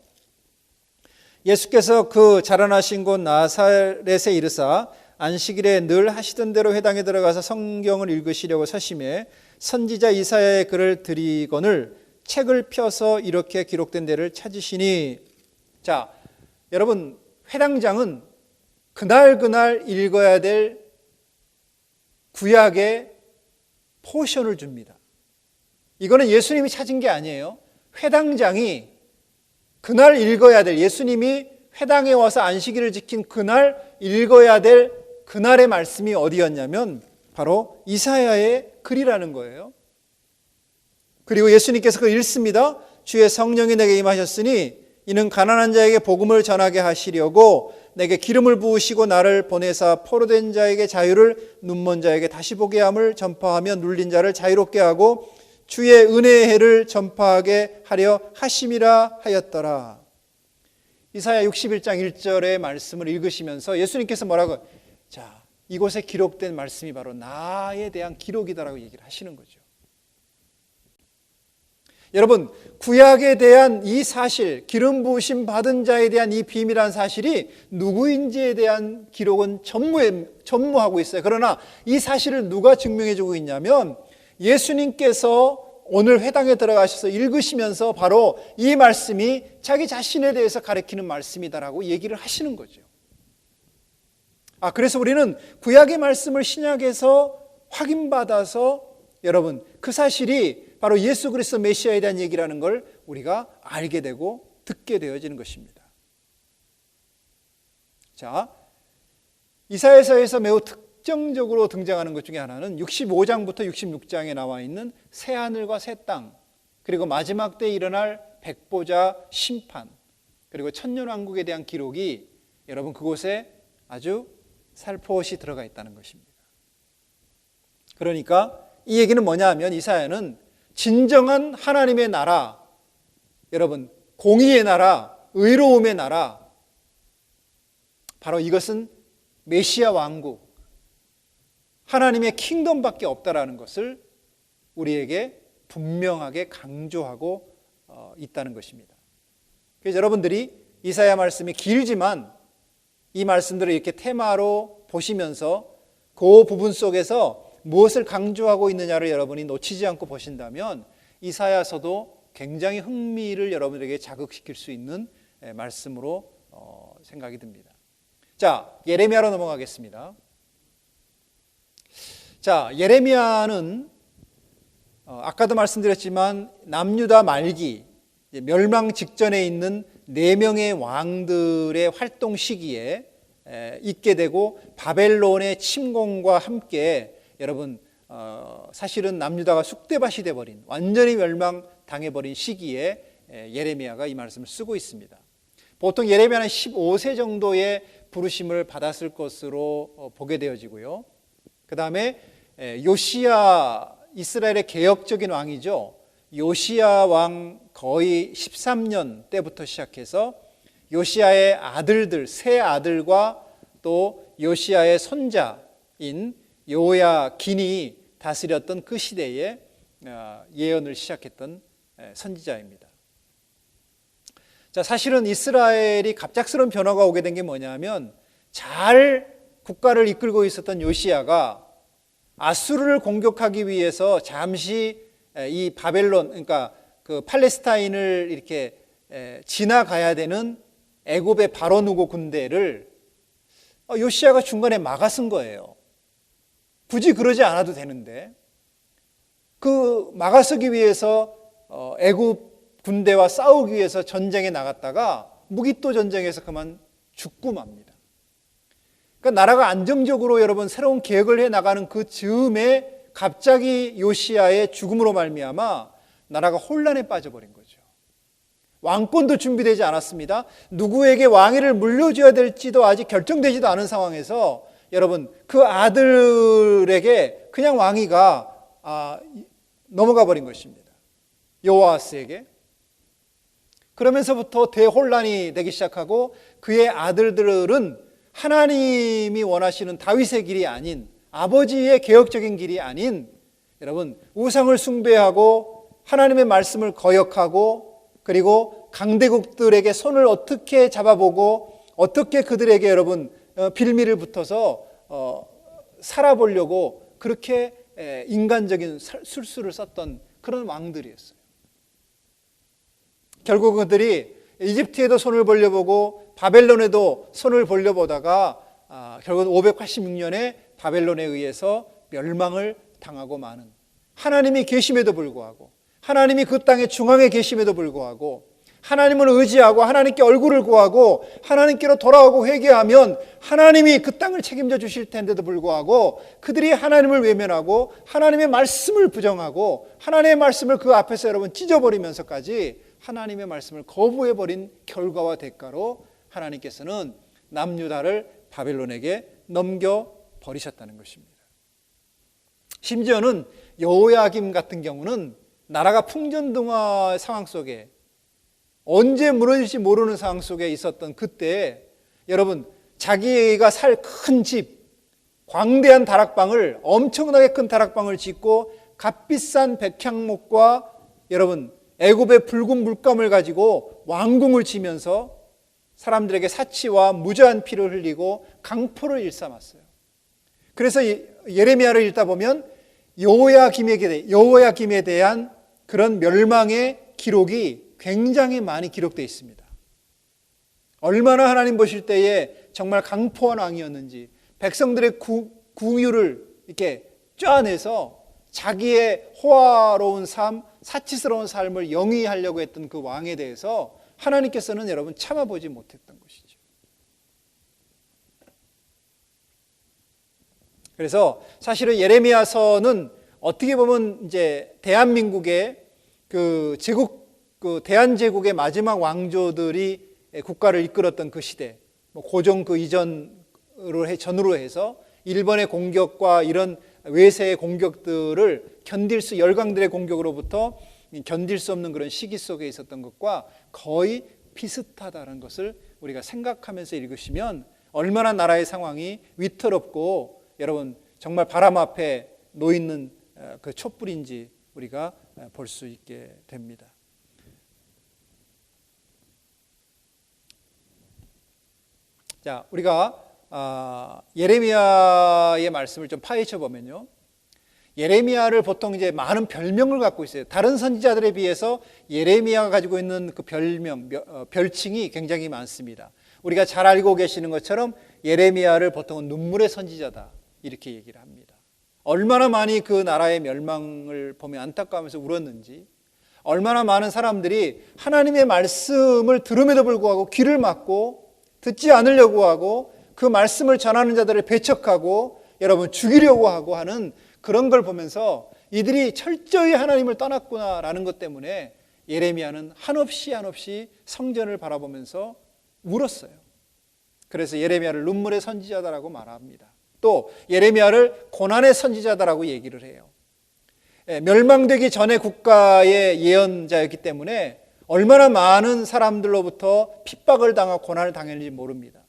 예수께서 그 자라나신 곳 나사렛에 이르사 안식일에 늘 하시던 대로 회당에 들어가서 성경을 읽으시려고 서심해 선지자 이사야의 글을 드리거늘 책을 펴서 이렇게 기록된 데를 찾으시니. 자, 여러분 회당장은 그날 읽어야 될 구약의 포션을 줍니다. 이거는 예수님이 찾은 게 아니에요. 회당장이 그날 읽어야 될, 예수님이 회당에 와서 안식일을 지킨 그날 읽어야 될 그날의 말씀이 어디였냐면 바로 이사야의 글이라는 거예요. 그리고 예수님께서 그걸 읽습니다. 주의 성령이 내게 임하셨으니 이는 가난한 자에게 복음을 전하게 하시려고 내게 기름을 부으시고 나를 보내사 포로된 자에게 자유를, 눈먼 자에게 다시 보게 함을 전파하며 눌린 자를 자유롭게 하고 주의 은혜의 해를 전파하게 하려 하심이라 하였더라. 이사야 61장 1절의 말씀을 읽으시면서 예수님께서 뭐라고, 자, 이곳에 기록된 말씀이 바로 나에 대한 기록이다라고 얘기를 하시는 거죠. 여러분, 구약에 대한 이 사실, 기름 부으심 받은 자에 대한 이 비밀한 사실이 누구인지에 대한 기록은 전무하고 있어요. 그러나 이 사실을 누가 증명해 주고 있냐면 예수님께서 오늘 회당에 들어가셔서 읽으시면서 바로 이 말씀이 자기 자신에 대해서 가리키는 말씀이다라고 얘기를 하시는 거죠. 그래서 우리는 구약의 말씀을 신약에서 확인받아서 여러분, 그 사실이 바로 예수 그리스도 메시아에 대한 얘기라는 걸 우리가 알게 되고 듣게 되어지는 것입니다. 자, 이사야서에서 매우 특정적으로 등장하는 것 중에 하나는 65장부터 66장에 나와 있는 새하늘과 새 땅, 그리고 마지막 때에 일어날 백보자 심판, 그리고 천년왕국에 대한 기록이 여러분 그곳에 아주 살포시 들어가 있다는 것입니다. 그러니까 이 얘기는 뭐냐 하면 이사야는 진정한 하나님의 나라, 여러분 공의의 나라, 의로움의 나라, 바로 이것은 메시아 왕국, 하나님의 킹덤밖에 없다라는 것을 우리에게 분명하게 강조하고 있다는 것입니다. 그래서 여러분들이 이사야 말씀이 길지만 이 말씀들을 이렇게 테마로 보시면서 그 부분 속에서 무엇을 강조하고 있느냐를 여러분이 놓치지 않고 보신다면 이사야서도 굉장히 흥미를 여러분에게 자극시킬 수 있는 말씀으로 생각이 듭니다. 자, 예레미야로 넘어가겠습니다. 자, 예레미야는 아까도 말씀드렸지만 남유다 말기, 멸망 직전에 있는 4명의 왕들의 활동 시기에 있게 되고 바벨론의 침공과 함께 여러분 사실은 남유다가 쑥대밭이 돼버린, 완전히 멸망당해버린 시기에 예레미야가 이 말씀을 쓰고 있습니다. 보통 예레미야는 15세 정도의 부르심을 받았을 것으로 보게 되어지고요. 그 다음에 요시야, 이스라엘의 개혁적인 왕이죠. 요시야 왕 거의 13년 때부터 시작해서 요시야의 아들들, 세 아들과 또 요시야의 손자인 요야긴이 다스렸던 그 시대에 예언을 시작했던 선지자입니다. 자, 사실은 이스라엘이 갑작스러운 변화가 오게 된 게 뭐냐면 잘 국가를 이끌고 있었던 요시야가 아수르를 공격하기 위해서 잠시 이 바벨론, 그러니까 그 팔레스타인을 이렇게 지나가야 되는 애굽의 바로누고 군대를 요시야가 중간에 막아쓴 거예요. 굳이 그러지 않아도 되는데 그 막아서기 위해서 애굽 군대와 싸우기 위해서 전쟁에 나갔다가 무기또 전쟁에서 그만 죽고 맙니다. 그러니까 나라가 안정적으로 여러분 새로운 계획을 해 나가는 그 즈음에 갑자기 요시야의 죽음으로 말미암아 나라가 혼란에 빠져버린 거죠. 왕권도 준비되지 않았습니다. 누구에게 왕위를 물려줘야 될지도 아직 결정되지도 않은 상황에서 여러분 그 아들에게 그냥 왕위가 넘어가 버린 것입니다. 여호아스에게. 그러면서부터 대혼란이 되기 시작하고 그의 아들들은 하나님이 원하시는 다윗의 길이 아닌, 아버지의 개혁적인 길이 아닌 여러분 우상을 숭배하고 하나님의 말씀을 거역하고 그리고 강대국들에게 손을 어떻게 잡아보고 어떻게 그들에게 여러분 빌미를 붙어서 살아보려고 그렇게 인간적인 술수를 썼던 그런 왕들이었어요. 결국 그들이 이집트에도 손을 벌려보고 바벨론에도 손을 벌려보다가 결국 586년에 바벨론에 의해서 멸망을 당하고 마는, 하나님이 계심에도 불구하고, 하나님이 그 땅의 중앙에 계심에도 불구하고, 하나님을 의지하고 하나님께 얼굴을 구하고 하나님께로 돌아오고 회개하면 하나님이 그 땅을 책임져 주실 텐데도 불구하고 그들이 하나님을 외면하고 하나님의 말씀을 부정하고 하나님의 말씀을 그 앞에서 여러분 찢어버리면서까지 하나님의 말씀을 거부해버린 결과와 대가로 하나님께서는 남유다를 바벨론에게 넘겨버리셨다는 것입니다. 심지어는 여호야김 같은 경우는 나라가 풍전등화 상황 속에 언제 무너질지 모르는 상황 속에 있었던 그때 여러분 자기가 살 큰 집, 광대한 다락방을 엄청나게 큰 다락방을 짓고 값비싼 백향목과 여러분 애굽의 붉은 물감을 가지고 왕궁을 지면서 사람들에게 사치와 무죄한 피를 흘리고 강포를 일삼았어요. 그래서 예레미야를 읽다 보면 여호야김에 대한 그런 멸망의 기록이 굉장히 많이 기록되어 있습니다. 얼마나 하나님 보실 때에 정말 강포한 왕이었는지 백성들의 구유를 이렇게 쪄내서 자기의 호화로운 삶, 사치스러운 삶을 영위하려고 했던 그 왕에 대해서 하나님께서는 여러분 참아보지 못했던 것이죠. 그래서 사실은 예레미야서는 어떻게 보면 이제 대한민국의 그 대한제국의 마지막 왕조들이 국가를 이끌었던 그 시대, 고종 그 전으로 해서 일본의 공격과 이런 외세의 공격들을 열강들의 공격으로부터 견딜 수 없는 그런 시기 속에 있었던 것과 거의 비슷하다는 것을 우리가 생각하면서 읽으시면 얼마나 나라의 상황이 위태롭고 여러분 정말 바람 앞에 놓이는 그 촛불인지 우리가 볼 수 있게 됩니다. 자, 우리가 예레미야의 말씀을 좀 파헤쳐 보면요, 예레미야를 보통 이제 많은 별명을 갖고 있어요. 다른 선지자들에 비해서 예레미야가 가지고 있는 그 별칭이 굉장히 많습니다. 우리가 잘 알고 계시는 것처럼 예레미야를 보통은 눈물의 선지자다 이렇게 얘기를 합니다. 얼마나 많이 그 나라의 멸망을 보며 안타까워하면서 울었는지, 얼마나 많은 사람들이 하나님의 말씀을 들음에도 불구하고 귀를 막고 듣지 않으려고 하고 그 말씀을 전하는 자들을 배척하고 여러분 죽이려고 하고 하는 그런 걸 보면서 이들이 철저히 하나님을 떠났구나라는 것 때문에 예레미야는 한없이 성전을 바라보면서 울었어요. 그래서 예레미야를 눈물의 선지자다라고 말합니다. 또 예레미야를 고난의 선지자다라고 얘기를 해요. 멸망되기 전의 국가의 예언자였기 때문에 얼마나 많은 사람들로부터 핍박을 당하고 고난을 당했는지 모릅니다.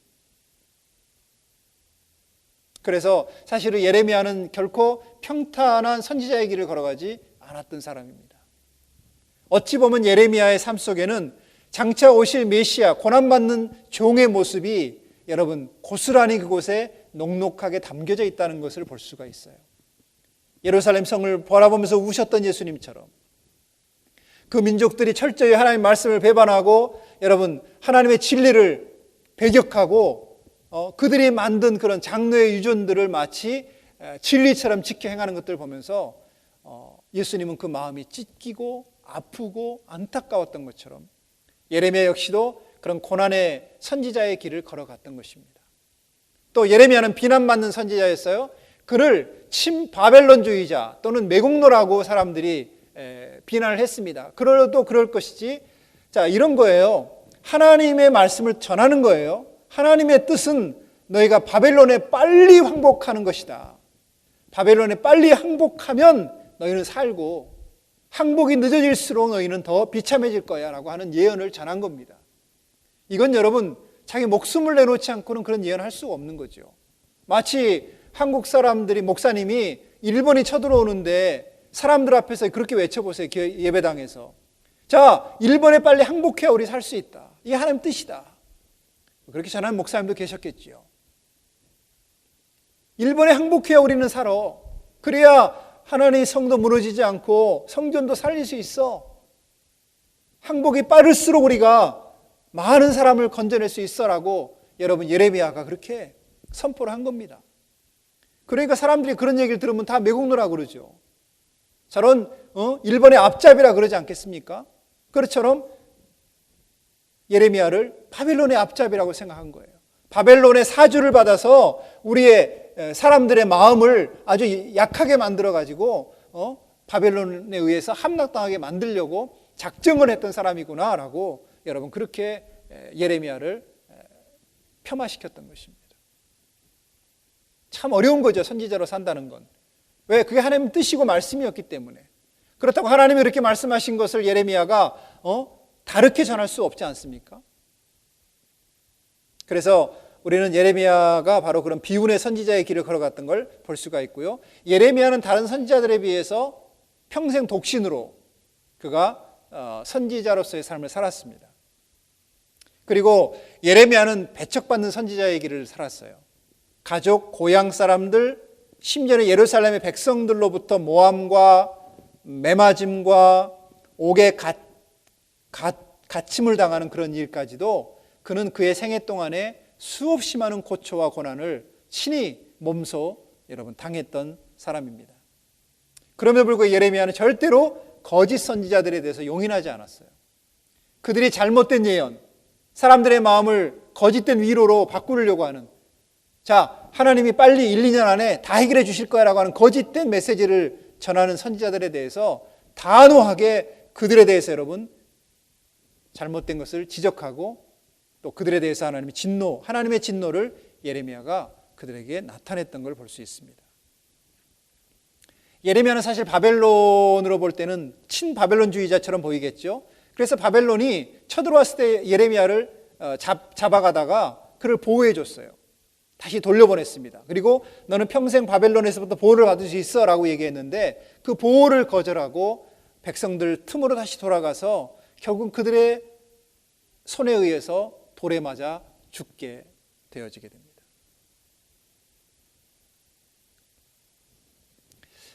그래서 사실은 예레미야는 결코 평탄한 선지자의 길을 걸어가지 않았던 사람입니다. 어찌 보면 예레미야의 삶 속에는 장차 오실 메시아, 고난받는 종의 모습이 여러분 고스란히 그곳에 녹록하게 담겨져 있다는 것을 볼 수가 있어요. 예루살렘 성을 바라보면서 우셨던 예수님처럼 그 민족들이 철저히 하나님의 말씀을 배반하고 여러분 하나님의 진리를 배격하고 그들이 만든 그런 장로의 유전들을 마치 진리처럼 지켜 행하는 것들을 보면서 예수님은 그 마음이 찢기고 아프고 안타까웠던 것처럼 예레미야 역시도 그런 고난의 선지자의 길을 걸어갔던 것입니다. 또 예레미야는 비난받는 선지자였어요. 그를 친바벨론주의자 또는 매국노라고 사람들이 비난을 했습니다. 그러도 그럴 것이지. 자, 이런 거예요. 하나님의 말씀을 전하는 거예요. 하나님의 뜻은 너희가 바벨론에 빨리 항복하는 것이다. 바벨론에 빨리 항복하면 너희는 살고 항복이 늦어질수록 너희는 더 비참해질 거야 라고 하는 예언을 전한 겁니다. 이건 여러분 자기 목숨을 내놓지 않고는 그런 예언을 할 수가 없는 거죠. 마치 한국 사람들이 목사님이 일본이 쳐들어오는데 사람들 앞에서 그렇게 외쳐보세요. 예배당에서. 자, 일본에 빨리 항복해야 우리 살 수 있다. 이게 하나님 뜻이다. 그렇게 전하는 목사님도 계셨겠지요. 일본에 항복해야 우리는 살아. 그래야 하나님의 성도 무너지지 않고 성전도 살릴 수 있어. 항복이 빠를수록 우리가 많은 사람을 건져낼 수 있어라고 여러분 예레미야가 그렇게 선포를 한 겁니다. 그러니까 사람들이 그런 얘기를 들으면 다 매국노라고 그러죠. 저런 일본의 앞잡이라 그러지 않겠습니까? 그것처럼 예레미야를 바벨론의 앞잡이라고 생각한 거예요. 바벨론의 사주를 받아서 우리의 사람들의 마음을 아주 약하게 만들어가지고 바벨론에 의해서 함락당하게 만들려고 작정을 했던 사람이구나라고 여러분 그렇게 예레미야를 폄하시켰던 것입니다. 참 어려운 거죠. 선지자로 산다는 건. 왜? 그게 하나님 뜻이고 말씀이었기 때문에. 그렇다고 하나님이 이렇게 말씀하신 것을 예레미야가 다르게 전할 수 없지 않습니까? 그래서 우리는 예레미야가 바로 그런 비운의 선지자의 길을 걸어갔던 걸 볼 수가 있고요. 예레미야는 다른 선지자들에 비해서 평생 독신으로 그가 선지자로서의 삶을 살았습니다. 그리고 예레미야는 배척받는 선지자의 길을 살았어요. 가족, 고향 사람들, 심지어는 예루살렘의 백성들로부터 모함과 매맞음과 옥에 갇힘을 당하는 그런 일까지도 그는 그의 생애 동안에 수없이 많은 고초와 고난을 친히 몸소 여러분 당했던 사람입니다. 그럼에도 불구하고 예레미야는 절대로 거짓 선지자들에 대해서 용인하지 않았어요. 그들이 잘못된 예언, 사람들의 마음을 거짓된 위로로 바꾸려고 하는, 자, 하나님이 빨리 1, 2년 안에 다 해결해 주실 거야 라고 하는 거짓된 메시지를 전하는 선지자들에 대해서 단호하게 그들에 대해서 여러분 잘못된 것을 지적하고 또 그들에 대해서 하나님의 진노를 예레미야가 그들에게 나타냈던 걸 볼 수 있습니다. 예레미야는 사실 바벨론으로 볼 때는 친바벨론주의자처럼 보이겠죠. 그래서 바벨론이 쳐들어왔을 때 예레미야를 잡아가다가 그를 보호해 줬어요. 다시 돌려보냈습니다. 그리고 너는 평생 바벨론에서부터 보호를 받을 수 있어 라고 얘기했는데 그 보호를 거절하고 백성들 틈으로 다시 돌아가서 결국 그들의 손에 의해서 돌에 맞아 죽게 되어지게 됩니다.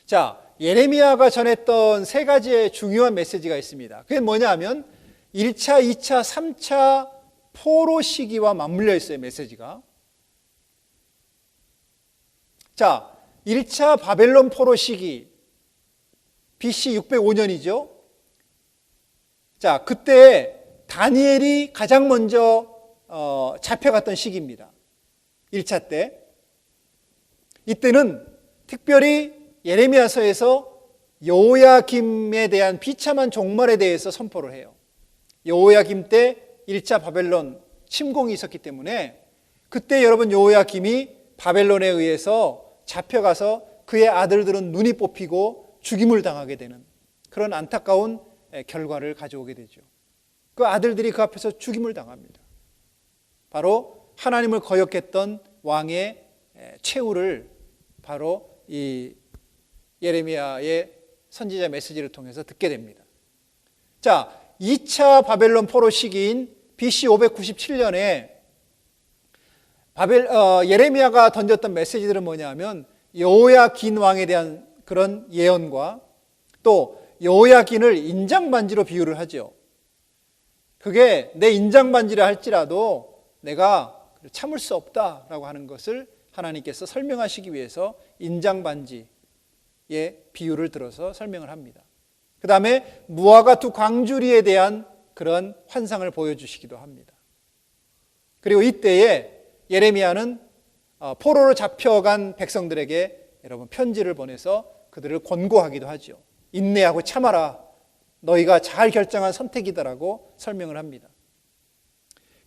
자, 예레미야가 전했던 세 가지의 중요한 메시지가 있습니다. 그게 뭐냐 하면 1차, 2차, 3차 포로 시기와 맞물려 있어요, 메시지가. 자, 1차 바벨론 포로 시기 BC 605년이죠. 자, 그때 다니엘이 가장 먼저 잡혀갔던 시기입니다. 1차 때. 이때는 특별히 예레미야서에서 여호야김에 대한 비참한 종말에 대해서 선포를 해요. 여호야김 때 1차 바벨론 침공이 있었기 때문에 그때 여러분 여호야김이 바벨론에 의해서 잡혀가서 그의 아들들은 눈이 뽑히고 죽임을 당하게 되는 그런 안타까운 결과를 가져오게 되죠. 그 아들들이 그 앞에서 죽임을 당합니다. 바로 하나님을 거역했던 왕의 최후를 바로 이 예레미야의 선지자 메시지를 통해서 듣게 됩니다. 자, 2차 바벨론 포로 시기인 BC 597년에 예레미야가 던졌던 메시지들은 뭐냐 하면 여호야긴 왕에 대한 그런 예언과 또 여호야긴을 인장반지로 비유를 하죠. 그게 내 인장반지라 할지라도 내가 참을 수 없다라고 하는 것을 하나님께서 설명하시기 위해서 인장반지의 비유를 들어서 설명을 합니다. 그 다음에 무화과 두 광주리에 대한 그런 환상을 보여주시기도 합니다. 그리고 이때에 예레미야는 포로로 잡혀간 백성들에게 여러분 편지를 보내서 그들을 권고하기도 하죠. 인내하고 참아라. 너희가 잘 결정한 선택이다라고 설명을 합니다.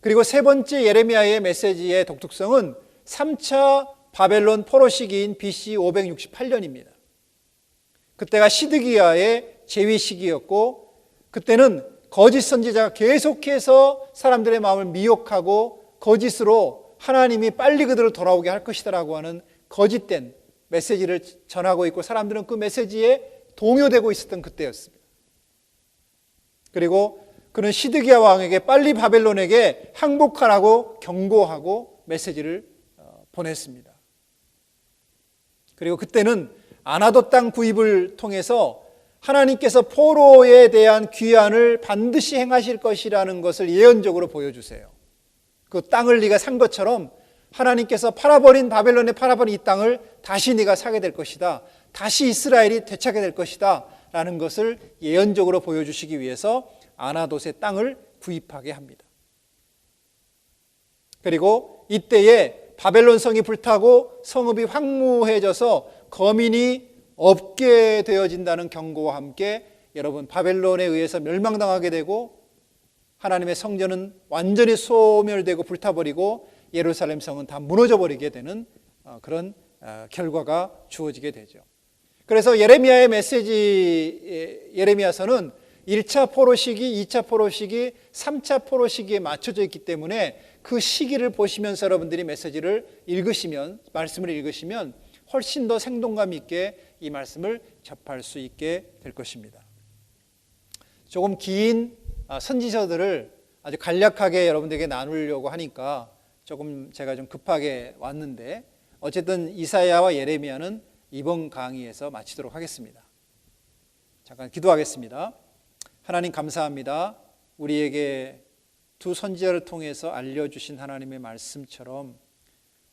그리고 세 번째 예레미야의 메시지의 독특성은 3차 바벨론 포로 시기인 BC 568년입니다. 그때가 시드기야의 재위 시기였고 그때는 거짓 선지자가 계속해서 사람들의 마음을 미혹하고 거짓으로 하나님이 빨리 그들을 돌아오게 할 것이다라고 하는 거짓된 메시지를 전하고 있고 사람들은 그 메시지에 동요되고 있었던 그때였습니다. 그리고 그는 시드기야 왕에게 빨리 바벨론에게 항복하라고 경고하고 메시지를 보냈습니다. 그리고 그때는 아나도 땅 구입을 통해서 하나님께서 포로에 대한 귀환을 반드시 행하실 것이라는 것을 예언적으로 보여주세요. 그 땅을 네가 산 것처럼 하나님께서 바벨론에 팔아버린 이 땅을 다시 네가 사게 될 것이다. 다시 이스라엘이 되찾게 될 것이다. 라는 것을 예언적으로 보여주시기 위해서 아나돗의 땅을 구입하게 합니다. 그리고 이때에 바벨론 성이 불타고 성읍이 황무해져서 거민이 없게 되어진다는 경고와 함께 여러분 바벨론에 의해서 멸망당하게 되고 하나님의 성전은 완전히 소멸되고 불타버리고 예루살렘 성은 다 무너져버리게 되는 그런 결과가 주어지게 되죠. 그래서 예레미야의 메시지, 예레미야서는 1차 포로 시기, 2차 포로 시기, 3차 포로 시기에 맞춰져 있기 때문에 그 시기를 보시면서 여러분들이 메시지를 읽으시면, 말씀을 읽으시면 훨씬 더 생동감 있게 이 말씀을 접할 수 있게 될 것입니다. 조금 긴 선지서들을 아주 간략하게 여러분들에게 나누려고 하니까 조금 제가 좀 급하게 왔는데, 어쨌든 이사야와 예레미야는 이번 강의에서 마치도록 하겠습니다. 잠깐 기도하겠습니다. 하나님 감사합니다. 우리에게 두 선지자를 통해서 알려주신 하나님의 말씀처럼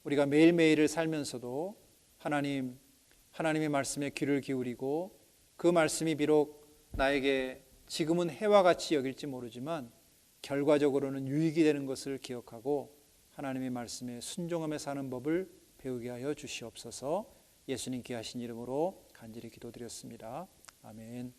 우리가 매일매일을 살면서도 하나님의 말씀에 귀를 기울이고, 그 말씀이 비록 나에게 지금은 해와 같이 여길지 모르지만 결과적으로는 유익이 되는 것을 기억하고 하나님의 말씀에 순종하며 사는 법을 배우게 하여 주시옵소서. 예수님 귀하신 이름으로 간절히 기도드렸습니다. 아멘.